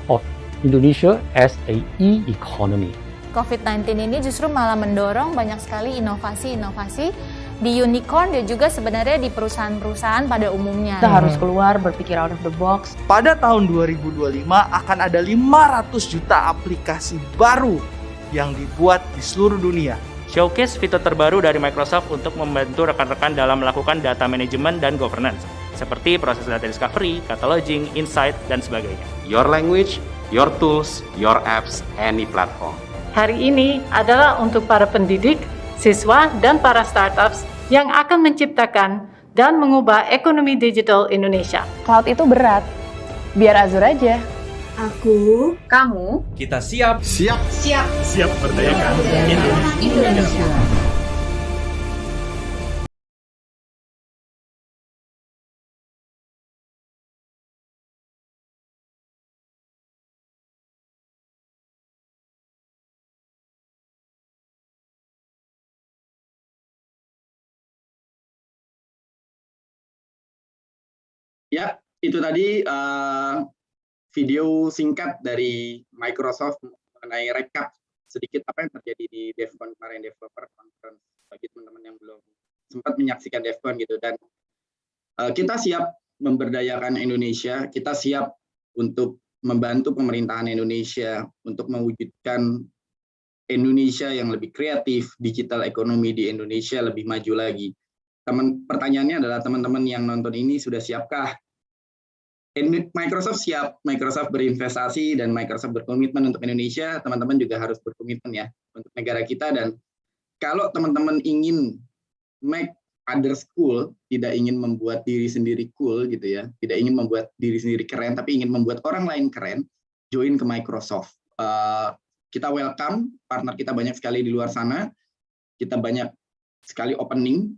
of Indonesia as an e-economy. COVID-19 ini justru malah mendorong banyak sekali inovasi-inovasi di unicorn dan juga sebenarnya di perusahaan-perusahaan pada umumnya. Kita harus keluar berpikir out of the box. Pada tahun 2025 akan ada 500 juta aplikasi baru yang dibuat di seluruh dunia. Showcase fitur terbaru dari Microsoft untuk membantu rekan-rekan dalam melakukan data management dan governance, seperti proses data discovery, cataloging, insight, dan sebagainya. Your language, your tools, your apps, any platform. Hari ini adalah untuk para pendidik, siswa, dan para startups yang akan menciptakan dan mengubah ekonomi digital Indonesia. Cloud itu berat, biar Azure aja. Aku, kamu, kita siap berdayakan Indonesia. Ya, itu tadi video singkat dari Microsoft mengenai recap sedikit apa yang terjadi di DevCon kemarin, Developer Conference, bagi teman-teman yang belum sempat menyaksikan DevCon gitu. Dan kita siap memberdayakan Indonesia, kita siap untuk membantu pemerintahan Indonesia untuk mewujudkan Indonesia yang lebih kreatif, digital ekonomi di Indonesia lebih maju lagi. Pertanyaannya adalah teman-teman yang nonton ini sudah siapkah? Microsoft siap, Microsoft berinvestasi dan Microsoft berkomitmen untuk Indonesia, teman-teman juga harus berkomitmen ya untuk negara kita. Dan kalau teman-teman ingin make others cool, tidak ingin membuat diri sendiri cool gitu ya, tidak ingin membuat diri sendiri keren, tapi ingin membuat orang lain keren, join ke Microsoft. Kita welcome, partner kita banyak sekali di luar sana, kita banyak sekali opening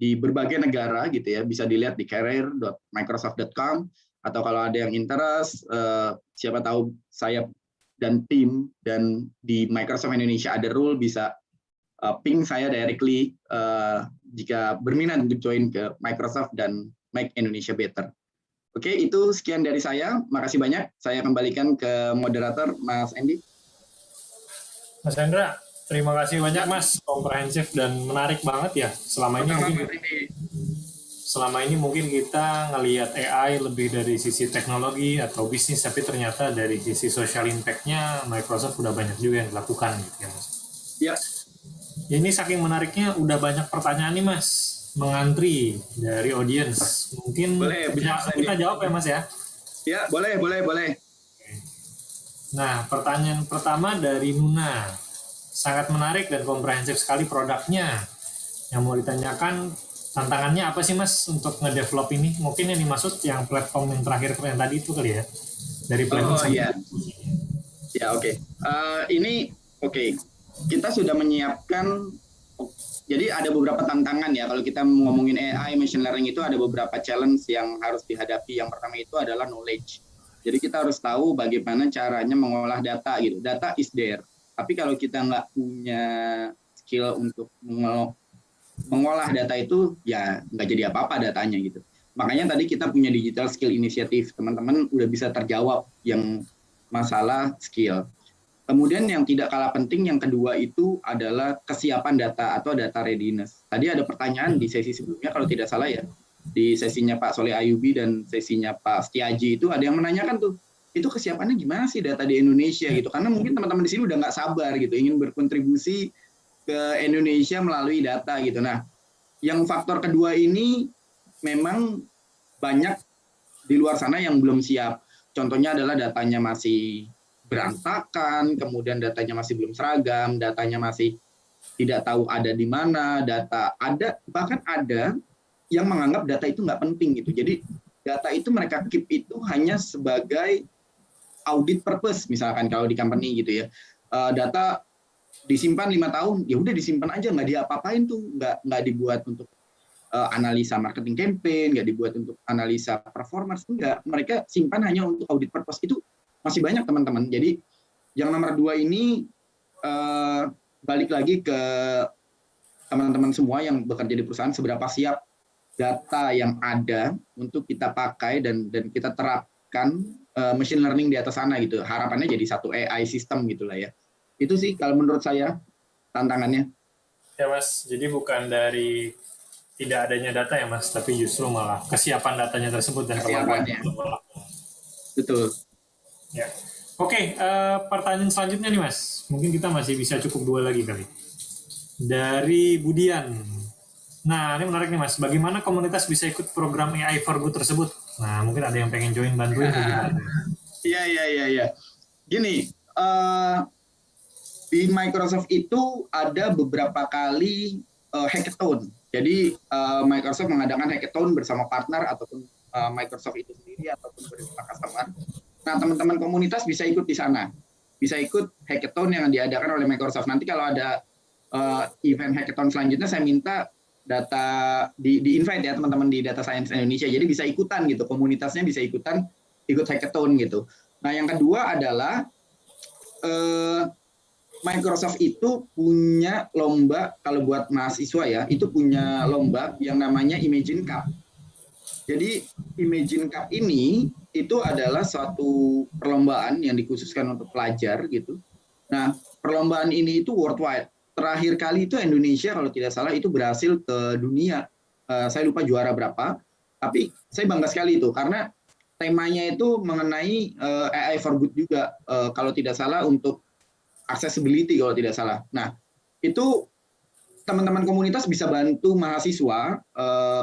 di berbagai negara gitu ya, bisa dilihat di career.microsoft.com, atau kalau ada yang interest, siapa tahu saya dan tim dan di Microsoft Indonesia ada role, bisa ping saya directly jika berminat untuk join ke Microsoft dan make Indonesia better. Oke, itu sekian dari saya. Makasih banyak. Saya kembalikan ke moderator Mas Andy. Mas Hendra, terima kasih banyak Mas, komprehensif dan menarik banget ya. Selama ini mungkin kita ngelihat AI lebih dari sisi teknologi atau bisnis, tapi ternyata dari sisi social impact-nya Microsoft udah banyak juga yang dilakukan gitu ya Mas. Ya. Ini saking menariknya udah banyak pertanyaan nih Mas, mengantri dari audience. Mungkin bisa kita jawab ya Mas ya? Ya, boleh. Nah, pertanyaan pertama dari Nuna. Sangat menarik dan komprehensif sekali produknya. Yang mau ditanyakan, tantangannya apa sih Mas untuk ngedevelop ini? Mungkin yang dimaksud yang platform yang terakhir yang tadi itu kali ya? Dari platform oke. Kita sudah menyiapkan, jadi ada beberapa tantangan ya, kalau kita ngomongin AI, machine learning itu ada beberapa challenge yang harus dihadapi. Yang pertama itu adalah knowledge. Jadi kita harus tahu bagaimana caranya mengolah data gitu. Data is there. Tapi kalau kita nggak punya skill untuk mengolah data itu, ya nggak jadi apa-apa datanya gitu. Makanya tadi kita punya digital skill initiative. Teman-teman udah bisa terjawab yang masalah skill. Kemudian yang tidak kalah penting, yang kedua itu adalah kesiapan data atau data readiness. Tadi ada pertanyaan di sesi sebelumnya, kalau tidak salah ya, di sesinya Pak Soleh Ayubi dan sesinya Pak Setiaji itu ada yang menanyakan tuh, itu kesiapannya gimana sih data di Indonesia gitu? Karena mungkin teman-teman di sini udah nggak sabar gitu, ingin berkontribusi ke Indonesia melalui data gitu. Nah, yang faktor kedua ini memang banyak di luar sana yang belum siap. Contohnya adalah datanya masih berantakan, kemudian datanya masih belum seragam, datanya masih tidak tahu ada di mana, data ada, bahkan ada yang menganggap data itu nggak penting gitu. Jadi data itu mereka keep itu hanya sebagai audit purpose, misalkan kalau di company gitu ya. Data disimpan 5 tahun, ya udah disimpan aja, nggak diapa-apain tuh, nggak dibuat untuk analisa marketing campaign, nggak dibuat untuk analisa performance, enggak. Mereka simpan hanya untuk audit purpose. Itu masih banyak teman-teman. Jadi yang nomor 2 ini balik lagi ke teman-teman semua yang bekerja di perusahaan, seberapa siap data yang ada untuk kita pakai dan kita terapkan machine learning di atas sana gitu. Harapannya jadi satu AI system gitulah ya. Itu sih kalau menurut saya tantangannya. Ya Mas, jadi bukan dari tidak adanya data ya Mas, tapi justru malah kesiapan datanya tersebut dan kemampuannya. Betul. Ya. Oke, pertanyaan selanjutnya nih Mas. Mungkin kita masih bisa cukup 2 lagi kali. Dari Budian. Nah, ini menarik nih Mas. Bagaimana komunitas bisa ikut program AI for Good tersebut? Nah, mungkin ada yang pengen join bantuin. Iya. Gini, di Microsoft itu ada beberapa kali hackathon. Jadi Microsoft mengadakan hackathon bersama partner ataupun Microsoft itu sendiri ataupun bersama customer. Nah, teman-teman komunitas bisa ikut di sana. Bisa ikut hackathon yang diadakan oleh Microsoft. Nanti kalau ada event hackathon selanjutnya, saya minta data di invite ya teman-teman di Data Science Indonesia. Jadi bisa ikutan gitu, komunitasnya bisa ikut hackathon gitu. Nah, yang kedua adalah Microsoft itu punya lomba, kalau buat mahasiswa ya, itu punya lomba yang namanya Imagine Cup. Jadi Imagine Cup ini itu adalah suatu perlombaan yang dikhususkan untuk pelajar gitu. Nah, perlombaan ini itu worldwide. Terakhir kali itu Indonesia kalau tidak salah itu berhasil ke dunia. Saya lupa juara berapa, tapi saya bangga sekali itu karena temanya itu mengenai AI for Good juga, kalau tidak salah untuk accessibility kalau tidak salah. Nah, itu teman-teman komunitas bisa bantu mahasiswa,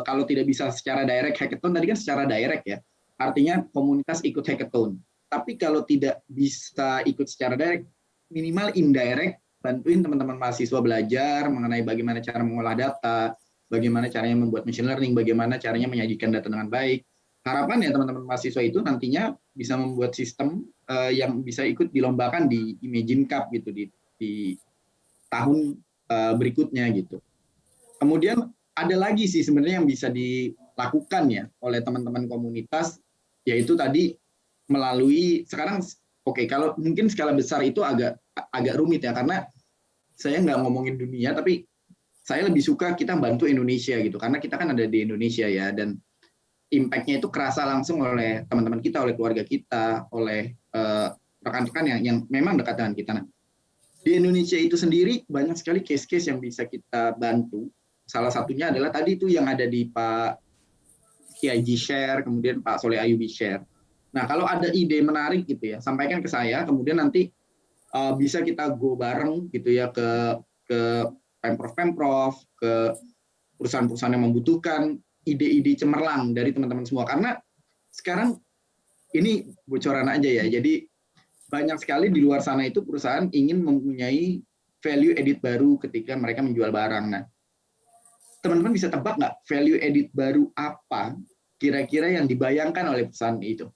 kalau tidak bisa secara direct hackathon, tadi kan secara direct ya, artinya komunitas ikut hackathon. Tapi kalau tidak bisa ikut secara direct, minimal indirect, bantuin teman-teman mahasiswa belajar mengenai bagaimana cara mengolah data, bagaimana caranya membuat machine learning, bagaimana caranya menyajikan data dengan baik. Harapan ya teman-teman mahasiswa itu nantinya bisa membuat sistem yang bisa ikut dilombakan di Imagine Cup gitu di tahun berikutnya gitu. Kemudian ada lagi sih sebenarnya yang bisa dilakukan ya oleh teman-teman komunitas, yaitu tadi melalui sekarang kalau mungkin skala besar itu agak rumit ya karena saya nggak ngomongin dunia, tapi saya lebih suka kita bantu Indonesia gitu karena kita kan ada di Indonesia ya, dan impact-nya itu kerasa langsung oleh teman-teman kita, oleh keluarga kita, oleh rekan-rekan yang memang dekat dengan kita. Nah, di Indonesia itu sendiri banyak sekali case-case yang bisa kita bantu. Salah satunya adalah tadi itu yang ada di Pak Kiai Share, kemudian Pak Soleh Ayubi Share. Nah, kalau ada ide menarik gitu ya, sampaikan ke saya, kemudian nanti bisa kita go bareng gitu ya ke Pemprov, ke perusahaan-perusahaan yang membutuhkan ide-ide cemerlang dari teman-teman semua. Karena sekarang ini bocoran aja ya, jadi banyak sekali di luar sana itu perusahaan ingin mempunyai value edit baru ketika mereka menjual barang. Nah, teman-teman bisa tebak nggak value edit baru apa kira-kira yang dibayangkan oleh perusahaan itu?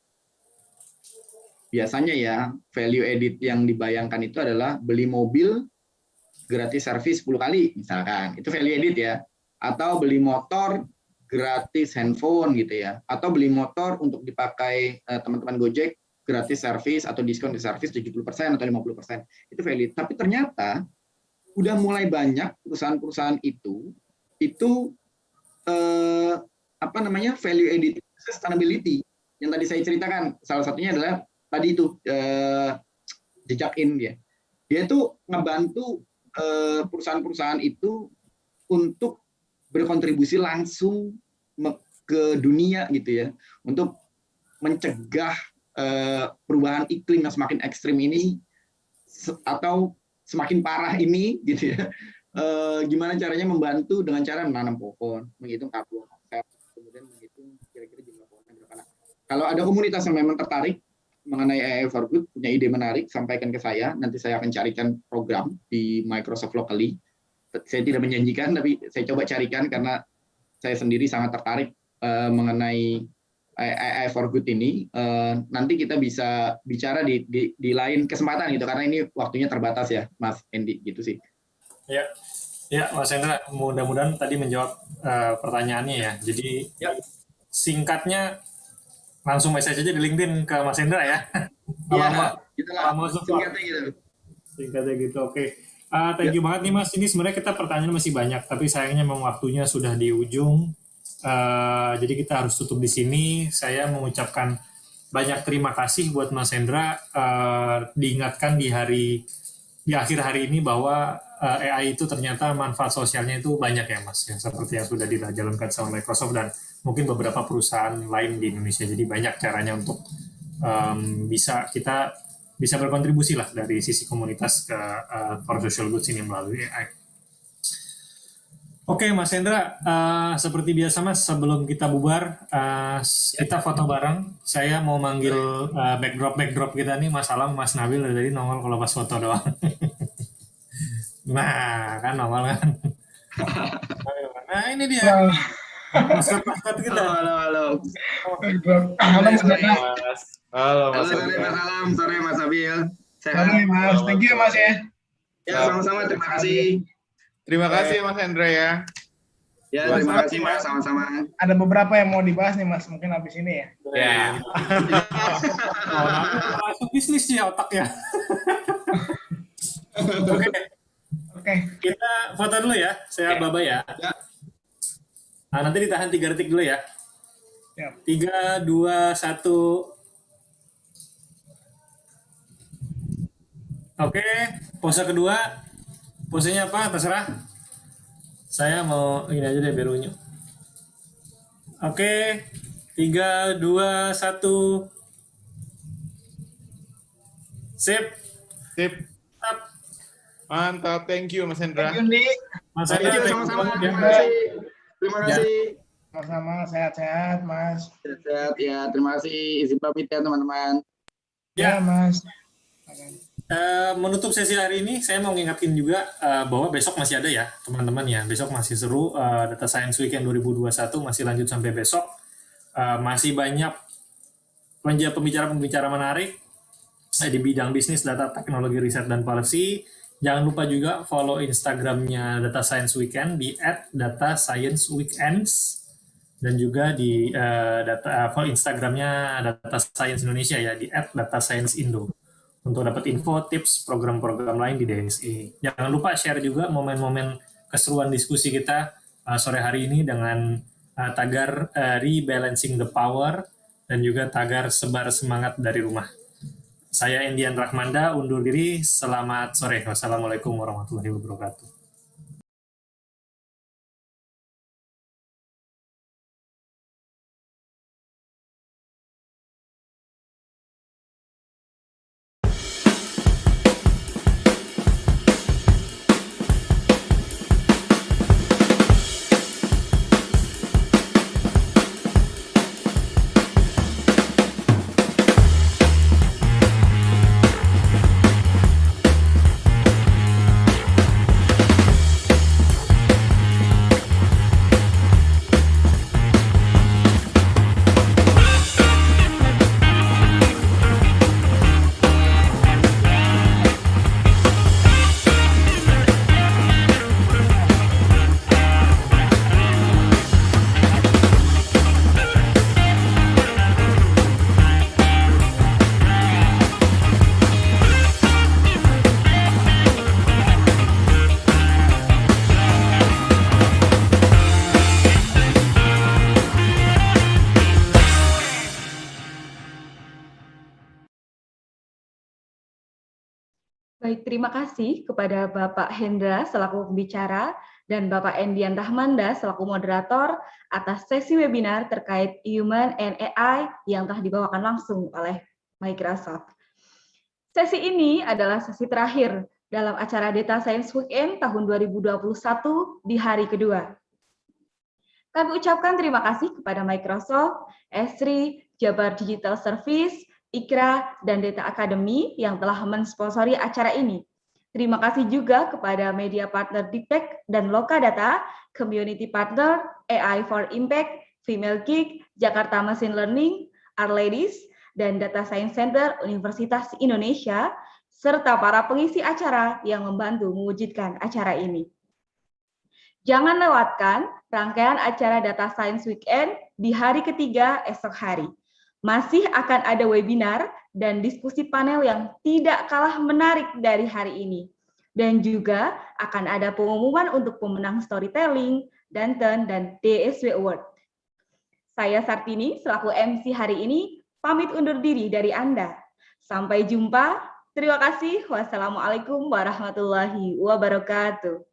Biasanya ya, value edit yang dibayangkan itu adalah beli mobil gratis servis 10 kali misalkan. Itu value edit ya. Atau beli motor gratis handphone gitu ya, atau beli motor untuk dipakai teman-teman Gojek gratis servis atau diskon di servis 70% atau 50%. Itu valid. Tapi ternyata udah mulai banyak perusahaan-perusahaan itu value edit sustainability yang tadi saya ceritakan. Salah satunya adalah tadi itu jejak in dia. Dia itu ngebantu perusahaan-perusahaan itu untuk berkontribusi langsung ke dunia gitu ya, untuk mencegah perubahan iklim yang semakin ekstrim ini atau semakin parah ini gitu ya. Gimana caranya membantu dengan cara menanam pohon, menghitung karbon offset, kemudian menghitung kira-kira jumlah pohonnya berapa. Nah, kalau ada komunitas yang memang tertarik mengenai AI for Good, punya ide menarik, sampaikan ke saya, nanti saya akan carikan program di Microsoft locally. Saya tidak menjanjikan, tapi saya coba carikan karena saya sendiri sangat tertarik mengenai AI for Good ini. Nanti kita bisa bicara di lain kesempatan gitu, karena ini waktunya terbatas ya, Mas Endi, gitu sih. Ya, Mas Hendra, mudah-mudahan tadi menjawab pertanyaannya ya. Jadi singkatnya langsung message aja di LinkedIn ke Mas Hendra ya. Singkatnya gitu, oke. Thank you banget nih Mas. Ini sebenarnya kita pertanyaan masih banyak, tapi sayangnya memang waktunya sudah di ujung. Jadi kita harus tutup di sini. Saya mengucapkan banyak terima kasih buat Mas Hendra. Diingatkan di akhir hari ini bahwa AI itu ternyata manfaat sosialnya itu banyak ya Mas, yang seperti yang sudah dijalankan sama Microsoft dan mungkin beberapa perusahaan lain di Indonesia. Jadi banyak caranya untuk kita bisa berkontribusi lah dari sisi komunitas ke for social goods ini melalui AI. Oke, Mas Hendra, seperti biasa Mas, sebelum kita bubar, kita foto bareng. Saya mau manggil backdrop kita nih, Mas Alam, Mas Nabil dari nongol kalau pas foto doang. Nah, kan nongol kan. Nah, ini dia. Maskot kita. Halo. Halo Mas Alam, sore Mas Abil. Sore Mas, thank you Mas ya. Ya, sama-sama, terima kasih. Terima kasih Mas Hendra ya. Ya, terima kasih Mas, sama-sama. Ada beberapa yang mau dibahas nih Mas, mungkin habis ini ya. Ya. Masuk bisnis sih otaknya. Oke. Kita foto dulu ya, saya Baba ya. Nah, nanti ditahan 3 detik dulu ya. 3, 2, 1. Oke, pose kedua. Posenya apa? Terserah. Saya mau ini aja deh, biar unyu. Oke, 3, 2, 1. Sip. Mantap, thank you Mas Hendra. Thank you, Ndi. Mas Thank Hendra, you, sama-sama. Terima kasih. Terima kasih. Sama-sama, sehat-sehat, Mas. Sehat-sehat ya. Terima kasih. Izin pamit ya, teman-teman. Ya, Mas. Menutup sesi hari ini, saya mau ngingetin juga bahwa besok masih ada ya, teman-teman ya. Besok masih seru, Data Science Weekend 2021 masih lanjut sampai besok. Masih banyak pembicara-pembicara menarik di bidang bisnis, data, teknologi, riset, dan policy. Jangan lupa juga follow Instagramnya Data Science Weekend di @datascienceweekends dan juga di follow Instagramnya Data Science Indonesia ya di @datascienceindo untuk dapat info, tips, program-program lain di DSI. Jangan lupa share juga momen-momen keseruan diskusi kita sore hari ini dengan tagar Rebalancing the Power dan juga tagar Sebar Semangat dari Rumah. Saya Indian Rahmanda, undur diri. Selamat sore. Wassalamualaikum warahmatullahi wabarakatuh. Baik, terima kasih kepada Bapak Hendra selaku pembicara dan Bapak Indian Rahmanda selaku moderator atas sesi webinar terkait Human and AI yang telah dibawakan langsung oleh Microsoft. Sesi ini adalah sesi terakhir dalam acara Data Science Weekend tahun 2021 di hari kedua. Kami ucapkan terima kasih kepada Microsoft, Esri, Jabar Digital Service, IKRA, dan Data Academy yang telah mensponsori acara ini. Terima kasih juga kepada media partner Diptek dan Lokadata, community partner AI for Impact, Female Geek, Jakarta Machine Learning, Our Ladies, dan Data Science Center Universitas Indonesia, serta para pengisi acara yang membantu mewujudkan acara ini. Jangan lewatkan rangkaian acara Data Science Weekend di hari ketiga esok hari. Masih akan ada webinar dan diskusi panel yang tidak kalah menarik dari hari ini. Dan juga akan ada pengumuman untuk pemenang storytelling, Danton, dan DSW Award. Saya Sartini, selaku MC hari ini, pamit undur diri dari Anda. Sampai jumpa. Terima kasih. Wassalamualaikum warahmatullahi wabarakatuh.